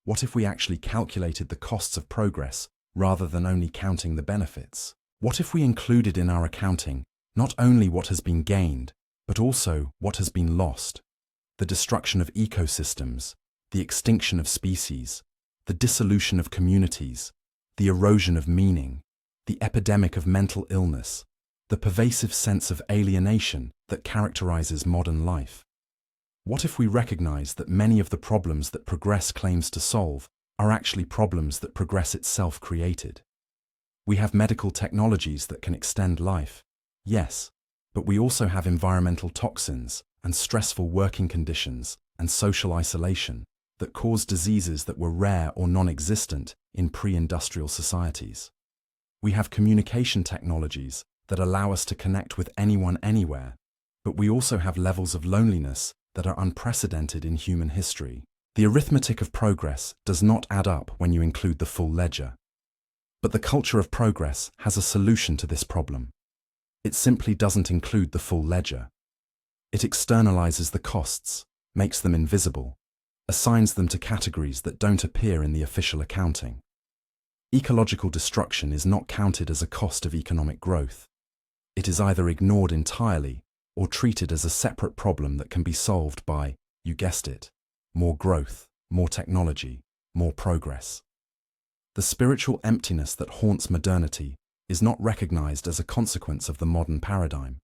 What if we actually calculated the costs of progress rather than only counting the benefits? What if we included in our accounting not only what has been gained, but also what has been lost? The destruction of ecosystems, the extinction of species, the dissolution of communities, the erosion of meaning, the epidemic of mental illness, the pervasive sense of alienation that characterizes modern life. What if we recognize that many of the problems that progress claims to solve are actually problems that progress itself created? We have medical technologies that can extend life, yes, but we also have environmental toxins and stressful working conditions and social isolation that cause diseases that were rare or non-existent in pre-industrial societies. We have communication technologies that allow us to connect with anyone anywhere, but we also have levels of loneliness that are unprecedented in human history. The arithmetic of progress does not add up when you include the full ledger. But the culture of progress has a solution to this problem. It simply doesn't include the full ledger. It externalizes the costs, makes them invisible, assigns them to categories that don't appear in the official accounting. Ecological destruction is not counted as a cost of economic growth. It is either ignored entirely or treated as a separate problem that can be solved by, you guessed it, more growth, more technology, more progress. The spiritual emptiness that haunts modernity is not recognized as a consequence of the modern paradigm.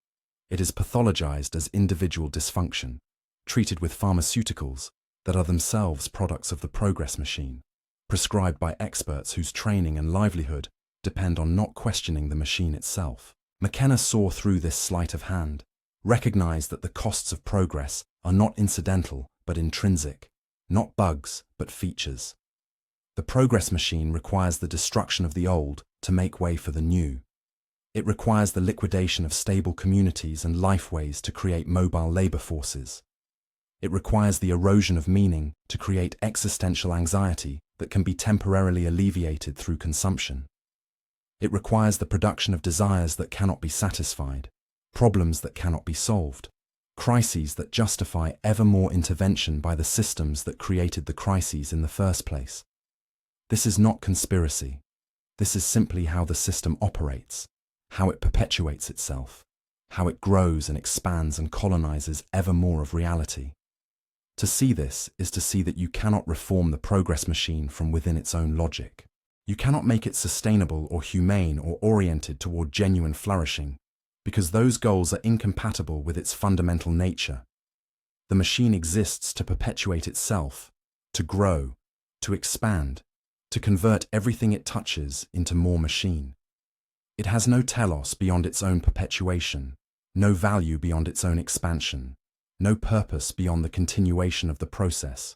It is pathologized as individual dysfunction, treated with pharmaceuticals that are themselves products of the progress machine, prescribed by experts whose training and livelihood depend on not questioning the machine itself. McKenna saw through this sleight of hand, recognized that the costs of progress are not incidental but intrinsic, not bugs but features. The progress machine requires the destruction of the old to make way for the new. It requires the liquidation of stable communities and lifeways to create mobile labor forces. It requires the erosion of meaning to create existential anxiety that can be temporarily alleviated through consumption. It requires the production of desires that cannot be satisfied, problems that cannot be solved, crises that justify ever more intervention by the systems that created the crises in the first place. This is not conspiracy. This is simply how the system operates, how it perpetuates itself, how it grows and expands and colonizes ever more of reality. To see this is to see that you cannot reform the progress machine from within its own logic. You cannot make it sustainable or humane or oriented toward genuine flourishing, because those goals are incompatible with its fundamental nature. The machine exists to perpetuate itself, to grow, to expand, to convert everything it touches into more machine. It has no telos beyond its own perpetuation, no value beyond its own expansion, no purpose beyond the continuation of the process.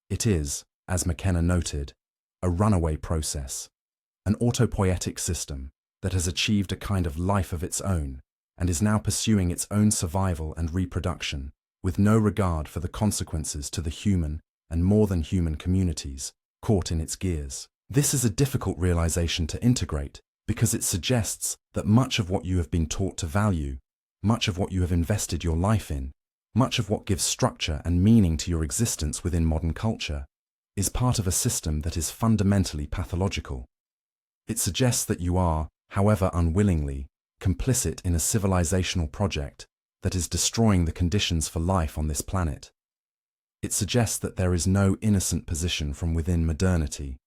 It is, as McKenna noted, a runaway process, an autopoietic system that has achieved a kind of life of its own and is now pursuing its own survival and reproduction with no regard for the consequences to the human and more than human communities caught in its gears. This is a difficult realization to integrate because it suggests that much of what you have been taught to value, much of what you have invested your life in, much of what gives structure and meaning to your existence within modern culture, is part of a system that is fundamentally pathological. It suggests that you are, however unwillingly, complicit in a civilizational project that is destroying the conditions for life on this planet. It suggests that there is no innocent position from within modernity,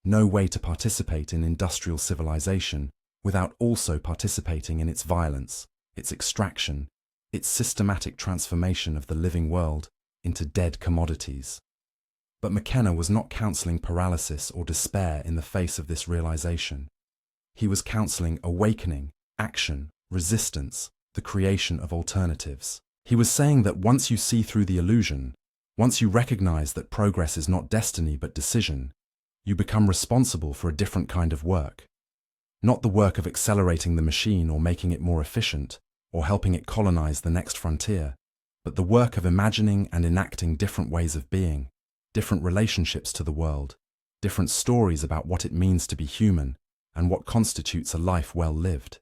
no way to participate in industrial civilization without also participating in its violence, its extraction, its systematic transformation of the living world into dead commodities. But McKenna was not counseling paralysis or despair in the face of this realization. He was counseling awakening, action, resistance, the creation of alternatives. He was saying that once you see through the illusion, once you recognize that progress is not destiny but decision, you become responsible for a different kind of work. Not the work of accelerating the machine or making it more efficient, or helping it colonize the next frontier, but the work of imagining and enacting different ways of being, different relationships to the world, different stories about what it means to be human, and what constitutes a life well lived.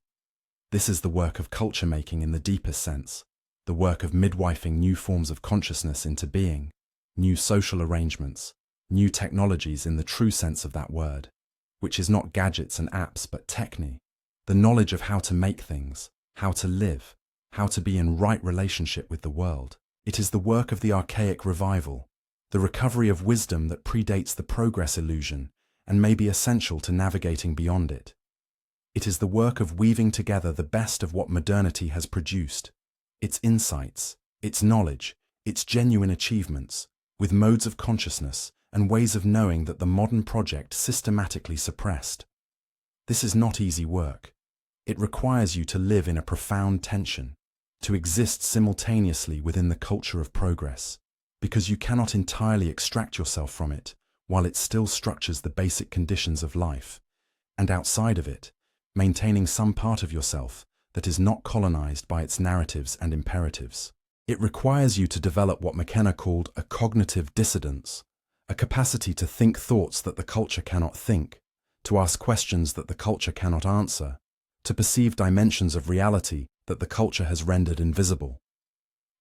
This is the work of culture making in the deepest sense, the work of midwifing new forms of consciousness into being, new social arrangements, new technologies in the true sense of that word, which is not gadgets and apps but techne, the knowledge of how to make things, how to live, how to be in right relationship with the world. It is the work of the archaic revival, the recovery of wisdom that predates the progress illusion and may be essential to navigating beyond it. It is the work of weaving together the best of what modernity has produced, its insights, its knowledge, its genuine achievements, with modes of consciousness and ways of knowing that the modern project systematically suppressed. This is not easy work. It requires you to live in a profound tension, to exist simultaneously within the culture of progress, because you cannot entirely extract yourself from it while it still structures the basic conditions of life, and outside of it, maintaining some part of yourself that is not colonized by its narratives and imperatives. It requires you to develop what McKenna called a cognitive dissidence, a capacity to think thoughts that the culture cannot think, to ask questions that the culture cannot answer, to perceive dimensions of reality that the culture has rendered invisible.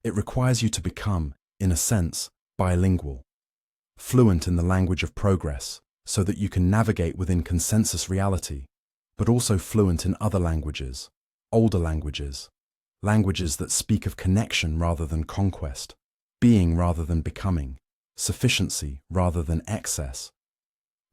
It requires you to become, in a sense, bilingual, fluent in the language of progress, so that you can navigate within consensus reality, but also fluent in other languages, older languages, languages that speak of connection rather than conquest, being rather than becoming, sufficiency rather than excess.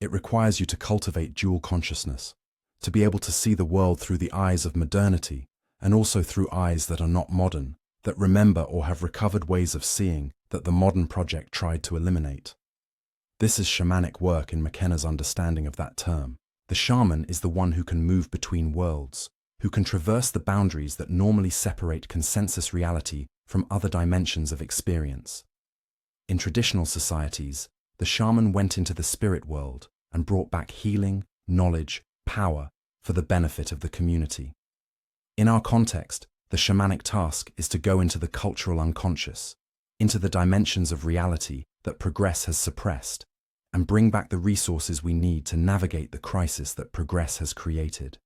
It requires you to cultivate dual consciousness, to be able to see the world through the eyes of modernity and also through eyes that are not modern, that remember or have recovered ways of seeing that the modern project tried to eliminate. This is shamanic work in McKenna's understanding of that term. The shaman is the one who can move between worlds, who can traverse the boundaries that normally separate consensus reality from other dimensions of experience. In traditional societies, the shaman went into the spirit world and brought back healing, knowledge, power for the benefit of the community. In our context, the shamanic task is to go into the cultural unconscious, into the dimensions of reality that progress has suppressed, and bring back the resources we need to navigate the crisis that progress has created.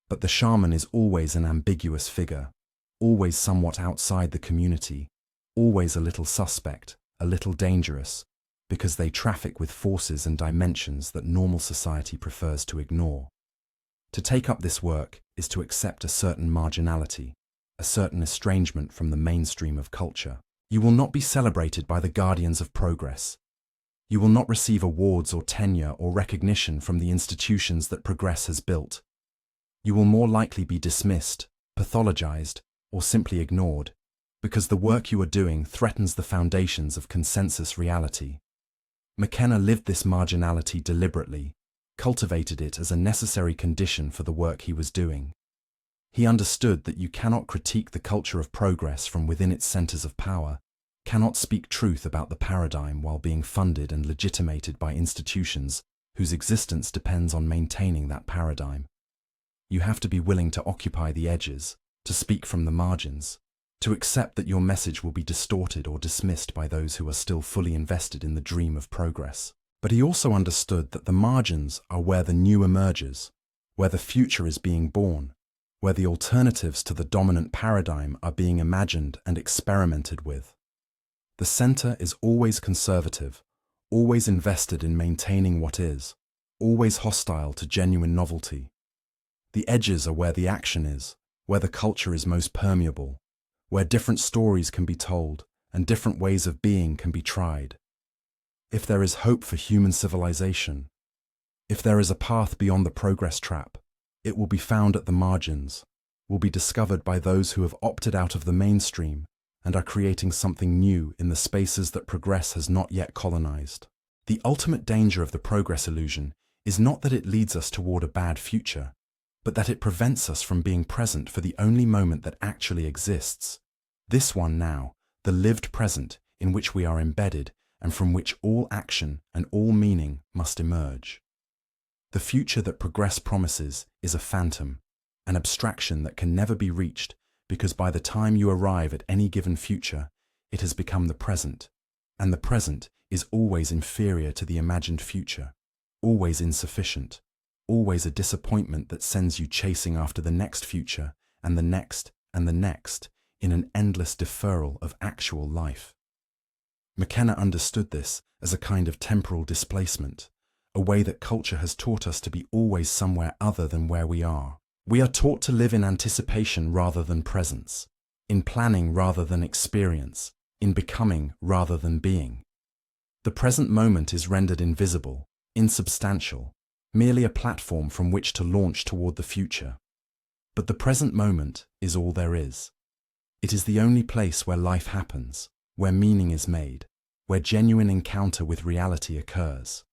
But the shaman is always an ambiguous figure, always somewhat outside the community, always a little suspect, a little dangerous, because they traffic with forces and dimensions that normal society prefers to ignore. To take up this work is to accept a certain marginality, a certain estrangement from the mainstream of culture. You will not be celebrated by the guardians of progress. You will not receive awards or tenure or recognition from the institutions that progress has built. You will more likely be dismissed, pathologized, or simply ignored, because the work you are doing threatens the foundations of consensus reality. McKenna lived this marginality deliberately, cultivated it as a necessary condition for the work he was doing. He understood that you cannot critique the culture of progress from within its centers of power, cannot speak truth about the paradigm while being funded and legitimated by institutions whose existence depends on maintaining that paradigm. You have to be willing to occupy the edges, to speak from the margins, to accept that your message will be distorted or dismissed by those who are still fully invested in the dream of progress. But he also understood that the margins are where the new emerges, where the future is being born, where the alternatives to the dominant paradigm are being imagined and experimented with. The center is always conservative, always invested in maintaining what is, always hostile to genuine novelty. The edges are where the action is, where the culture is most permeable, where different stories can be told and different ways of being can be tried. If there is hope for human civilization, if there is a path beyond the progress trap, it will be found at the margins, will be discovered by those who have opted out of the mainstream and are creating something new in the spaces that progress has not yet colonized. The ultimate danger of the progress illusion is not that it leads us toward a bad future, but that it prevents us from being present for the only moment that actually exists. This one now, the lived present in which we are embedded and from which all action and all meaning must emerge. The future that progress promises is a phantom, an abstraction that can never be reached because by the time you arrive at any given future, it has become the present, and the present is always inferior to the imagined future, always insufficient, always a disappointment that sends you chasing after the next future and the next and the next in an endless deferral of actual life. McKenna understood this as a kind of temporal displacement, a way that culture has taught us to be always somewhere other than where we are. We are taught to live in anticipation rather than presence, in planning rather than experience, in becoming rather than being. The present moment is rendered invisible, insubstantial, merely a platform from which to launch toward the future. But the present moment is all there is. It is the only place where life happens, where meaning is made, where genuine encounter with reality occurs.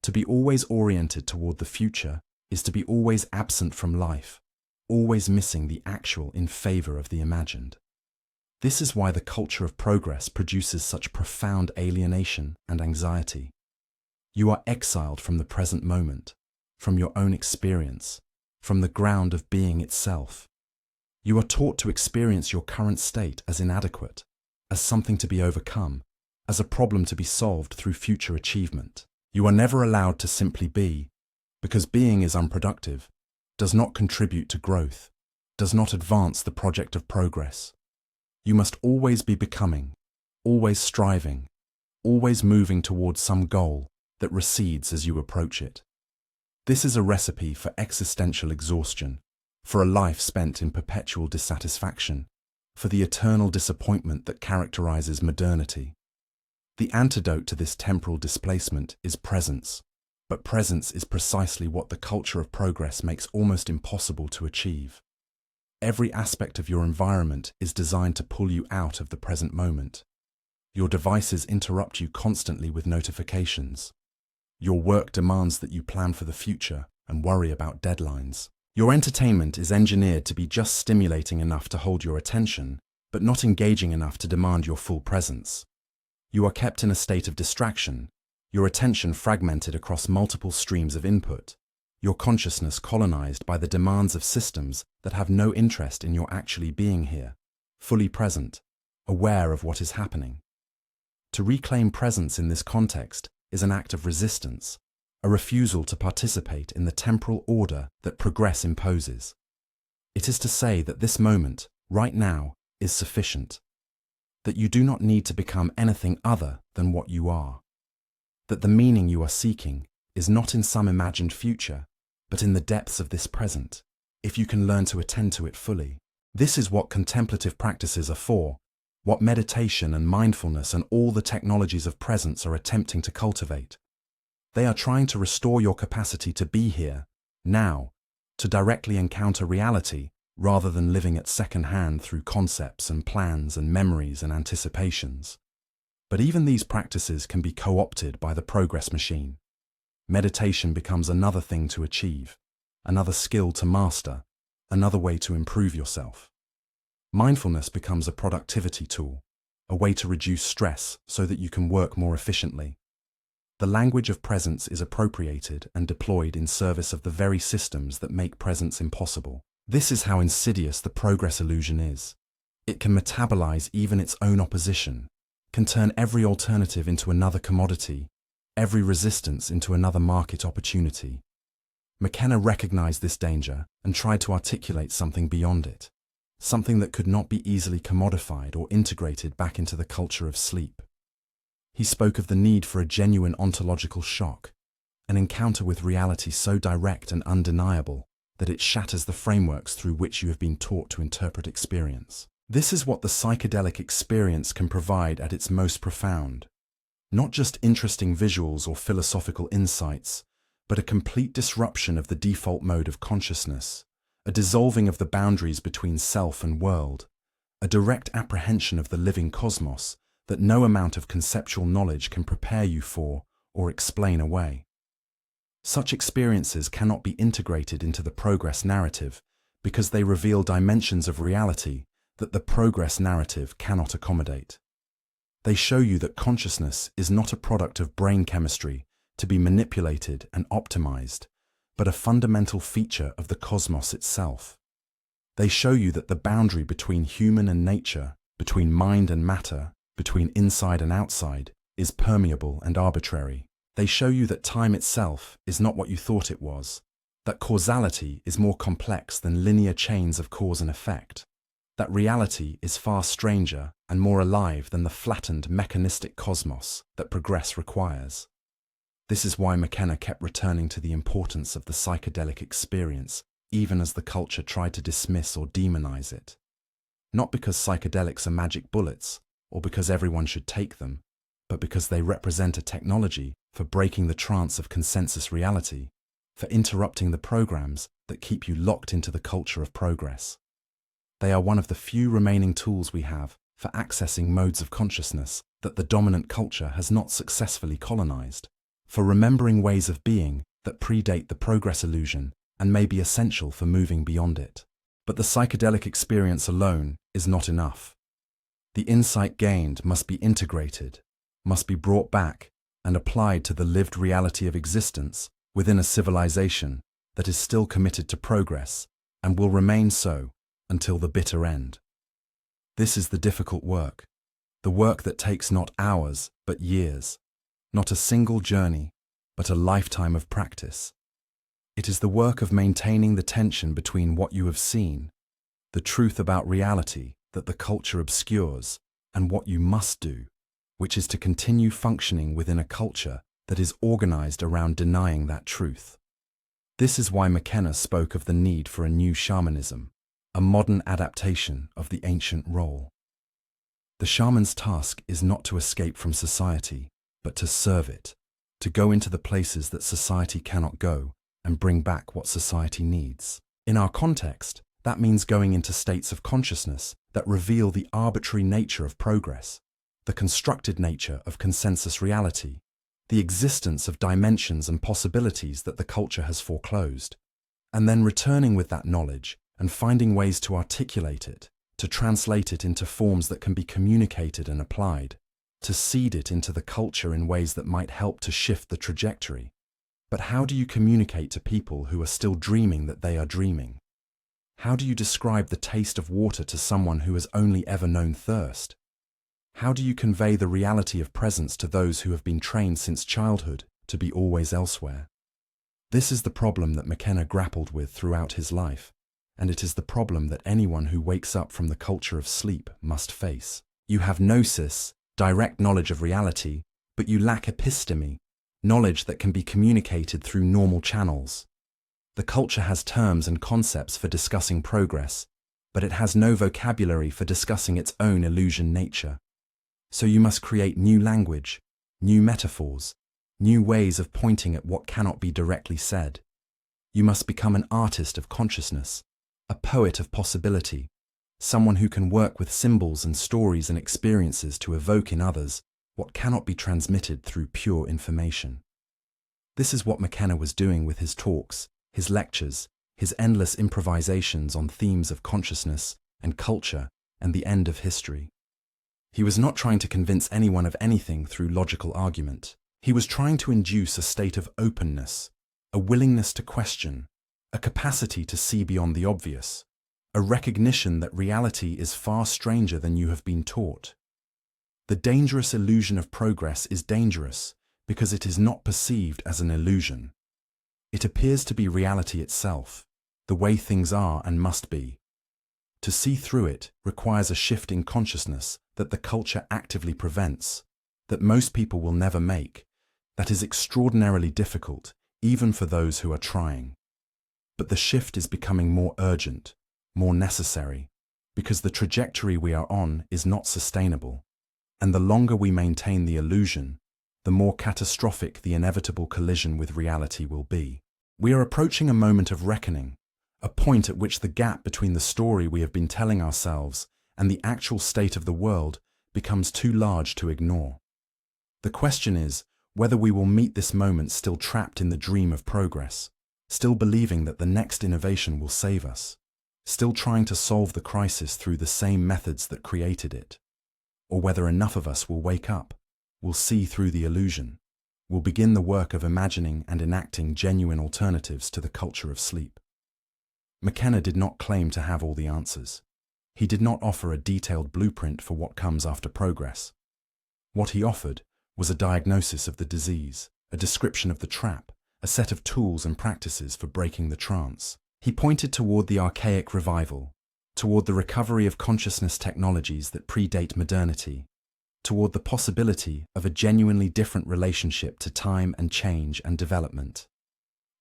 To be always oriented toward the future is to be always absent from life, always missing the actual in favor of the imagined. This is why the culture of progress produces such profound alienation and anxiety. You are exiled from the present moment, from your own experience, from the ground of being itself. You are taught to experience your current state as inadequate, as something to be overcome, as a problem to be solved through future achievement. You are never allowed to simply be, because being is unproductive, does not contribute to growth, does not advance the project of progress. You must always be becoming, always striving, always moving towards some goal that recedes as you approach it. This is a recipe for existential exhaustion, for a life spent in perpetual dissatisfaction, for the eternal disappointment that characterizes modernity. The antidote to this temporal displacement is presence, but presence is precisely what the culture of progress makes almost impossible to achieve. Every aspect of your environment is designed to pull you out of the present moment. Your devices interrupt you constantly with notifications. Your work demands that you plan for the future and worry about deadlines. Your entertainment is engineered to be just stimulating enough to hold your attention, but not engaging enough to demand your full presence. You are kept in a state of distraction, your attention fragmented across multiple streams of input, your consciousness colonized by the demands of systems that have no interest in your actually being here, fully present, aware of what is happening. To reclaim presence in this context is an act of resistance, a refusal to participate in the temporal order that progress imposes. It is to say that this moment, right now, is sufficient, that you do not need to become anything other than what you are, that the meaning you are seeking is not in some imagined future, but in the depths of this present, if you can learn to attend to it fully. This is what contemplative practices are for, what meditation and mindfulness and all the technologies of presence are attempting to cultivate. They are trying to restore your capacity to be here, now, to directly encounter reality rather than living at second hand through concepts and plans and memories and anticipations. But even these practices can be co-opted by the progress machine. Meditation becomes another thing to achieve, another skill to master, another way to improve yourself. Mindfulness becomes a productivity tool, a way to reduce stress so that you can work more efficiently. The language of presence is appropriated and deployed in service of the very systems that make presence impossible. This is how insidious the progress illusion is. It can metabolize even its own opposition, can turn every alternative into another commodity, every resistance into another market opportunity. McKenna recognized this danger and tried to articulate something beyond it, something that could not be easily commodified or integrated back into the culture of sleep. He spoke of the need for a genuine ontological shock, an encounter with reality so direct and undeniable that it shatters the frameworks through which you have been taught to interpret experience. This is what the psychedelic experience can provide at its most profound. Not just interesting visuals or philosophical insights, but a complete disruption of the default mode of consciousness, a dissolving of the boundaries between self and world, a direct apprehension of the living cosmos that no amount of conceptual knowledge can prepare you for or explain away. Such experiences cannot be integrated into the progress narrative because they reveal dimensions of reality that the progress narrative cannot accommodate. They show you that consciousness is not a product of brain chemistry to be manipulated and optimized, but a fundamental feature of the cosmos itself. They show you that the boundary between human and nature, between mind and matter, between inside and outside, is permeable and arbitrary. They show you that time itself is not what you thought it was, that causality is more complex than linear chains of cause and effect, that reality is far stranger and more alive than the flattened mechanistic cosmos that progress requires. This is why McKenna kept returning to the importance of the psychedelic experience, even as the culture tried to dismiss or demonize it. Not because psychedelics are magic bullets, or because everyone should take them, but because they represent a technology for breaking the trance of consensus reality, for interrupting the programs that keep you locked into the culture of progress. They are one of the few remaining tools we have for accessing modes of consciousness that the dominant culture has not successfully colonized, for remembering ways of being that predate the progress illusion and may be essential for moving beyond it. But the psychedelic experience alone is not enough. The insight gained must be integrated, must be brought back and applied to the lived reality of existence within a civilization that is still committed to progress and will remain so until the bitter end. This is the difficult work, the work that takes not hours but years, not a single journey, but a lifetime of practice. It is the work of maintaining the tension between what you have seen, the truth about reality that the culture obscures, and what you must do, which is to continue functioning within a culture that is organized around denying that truth. This is why McKenna spoke of the need for a new shamanism, a modern adaptation of the ancient role. The shaman's task is not to escape from society, but to serve it, to go into the places that society cannot go and bring back what society needs. In our context, that means going into states of consciousness that reveal the arbitrary nature of progress, the constructed nature of consensus reality, the existence of dimensions and possibilities that the culture has foreclosed, and then returning with that knowledge and finding ways to articulate it, to translate it into forms that can be communicated and applied, to seed it into the culture in ways that might help to shift the trajectory. But how do you communicate to people who are still dreaming that they are dreaming? How do you describe the taste of water to someone who has only ever known thirst? How do you convey the reality of presence to those who have been trained since childhood to be always elsewhere? This is the problem that McKenna grappled with throughout his life, and it is the problem that anyone who wakes up from the culture of sleep must face. You have gnosis, direct knowledge of reality, but you lack episteme, knowledge that can be communicated through normal channels. The culture has terms and concepts for discussing progress, but it has no vocabulary for discussing its own illusion nature. So you must create new language, new metaphors, new ways of pointing at what cannot be directly said. You must become an artist of consciousness, a poet of possibility, someone who can work with symbols and stories and experiences to evoke in others what cannot be transmitted through pure information. This is what McKenna was doing with his talks, his lectures, his endless improvisations on themes of consciousness and culture and the end of history. He was not trying to convince anyone of anything through logical argument. He was trying to induce a state of openness, a willingness to question, a capacity to see beyond the obvious, a recognition that reality is far stranger than you have been taught. The dangerous illusion of progress is dangerous because it is not perceived as an illusion. It appears to be reality itself, the way things are and must be. To see through it requires a shift in consciousness that the culture actively prevents, that most people will never make, that is extraordinarily difficult, even for those who are trying. But the shift is becoming more urgent, more necessary, because the trajectory we are on is not sustainable, and the longer we maintain the illusion, the more catastrophic the inevitable collision with reality will be. We are approaching a moment of reckoning, a point at which the gap between the story we have been telling ourselves and the actual state of the world becomes too large to ignore. The question is whether we will meet this moment still trapped in the dream of progress, still believing that the next innovation will save us, still trying to solve the crisis through the same methods that created it, or whether enough of us will wake up, will see through the illusion, will begin the work of imagining and enacting genuine alternatives to the culture of sleep. McKenna did not claim to have all the answers. He did not offer a detailed blueprint for what comes after progress. What he offered was a diagnosis of the disease, a description of the trap, a set of tools and practices for breaking the trance. He pointed toward the archaic revival, toward the recovery of consciousness technologies that predate modernity, toward the possibility of a genuinely different relationship to time and change and development.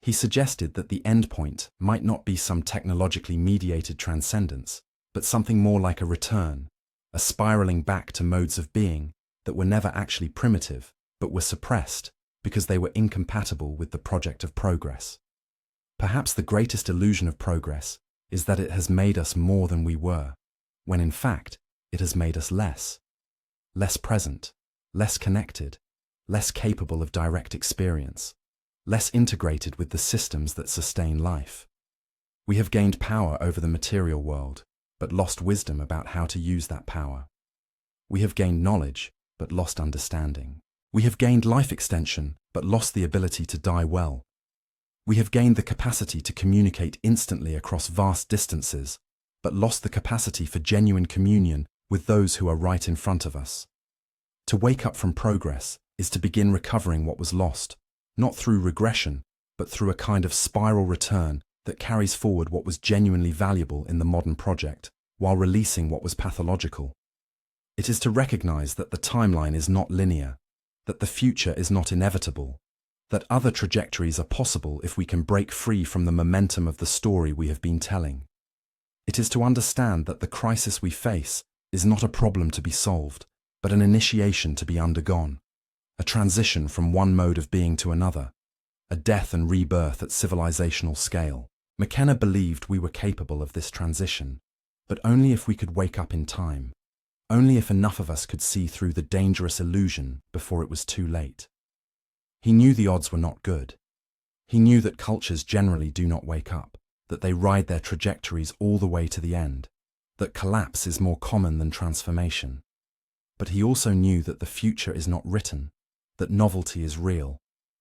He suggested that the endpoint might not be some technologically mediated transcendence, but something more like a return, a spiraling back to modes of being that were never actually primitive, but were suppressed because they were incompatible with the project of progress. Perhaps the greatest illusion of progress is that it has made us more than we were, when in fact it has made us less present, less connected, less capable of direct experience, less integrated with the systems that sustain life. We have gained power over the material world, but lost wisdom about how to use that power. We have gained knowledge, but lost understanding. We have gained life extension, but lost the ability to die well. We have gained the capacity to communicate instantly across vast distances, but lost the capacity for genuine communion with those who are right in front of us. To wake up from progress is to begin recovering what was lost, not through regression, but through a kind of spiral return that carries forward what was genuinely valuable in the modern project, while releasing what was pathological. It is to recognize that the timeline is not linear, that the future is not inevitable, that other trajectories are possible if we can break free from the momentum of the story we have been telling. It is to understand that the crisis we face is not a problem to be solved, but an initiation to be undergone, a transition from one mode of being to another, a death and rebirth at civilizational scale. McKenna believed we were capable of this transition, but only if we could wake up in time, only if enough of us could see through the dangerous illusion before it was too late. He knew the odds were not good. He knew that cultures generally do not wake up, that they ride their trajectories all the way to the end, that collapse is more common than transformation. But he also knew that the future is not written, that novelty is real,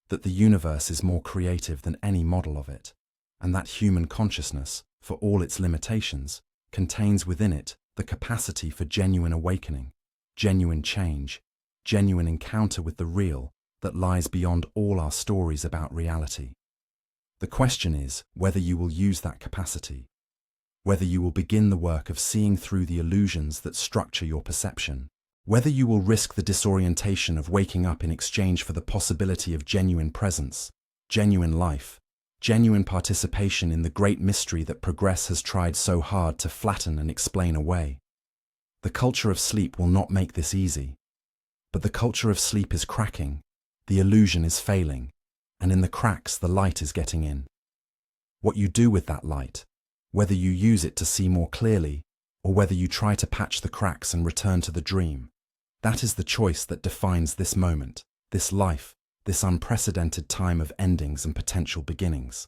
that the universe is more creative than any model of it, and that human consciousness, for all its limitations, contains within it the capacity for genuine awakening, genuine change, genuine encounter with the real that lies beyond all our stories about reality. The question is whether you will use that capacity, whether you will begin the work of seeing through the illusions that structure your perception, whether you will risk the disorientation of waking up in exchange for the possibility of genuine presence, genuine life, genuine participation in the great mystery that progress has tried so hard to flatten and explain away. The culture of sleep will not make this easy, but the culture of sleep is cracking, the illusion is failing, and in the cracks the light is getting in. What you do with that light, whether you use it to see more clearly, or whether you try to patch the cracks and return to the dream, that is the choice that defines this moment, this life, this unprecedented time of endings and potential beginnings.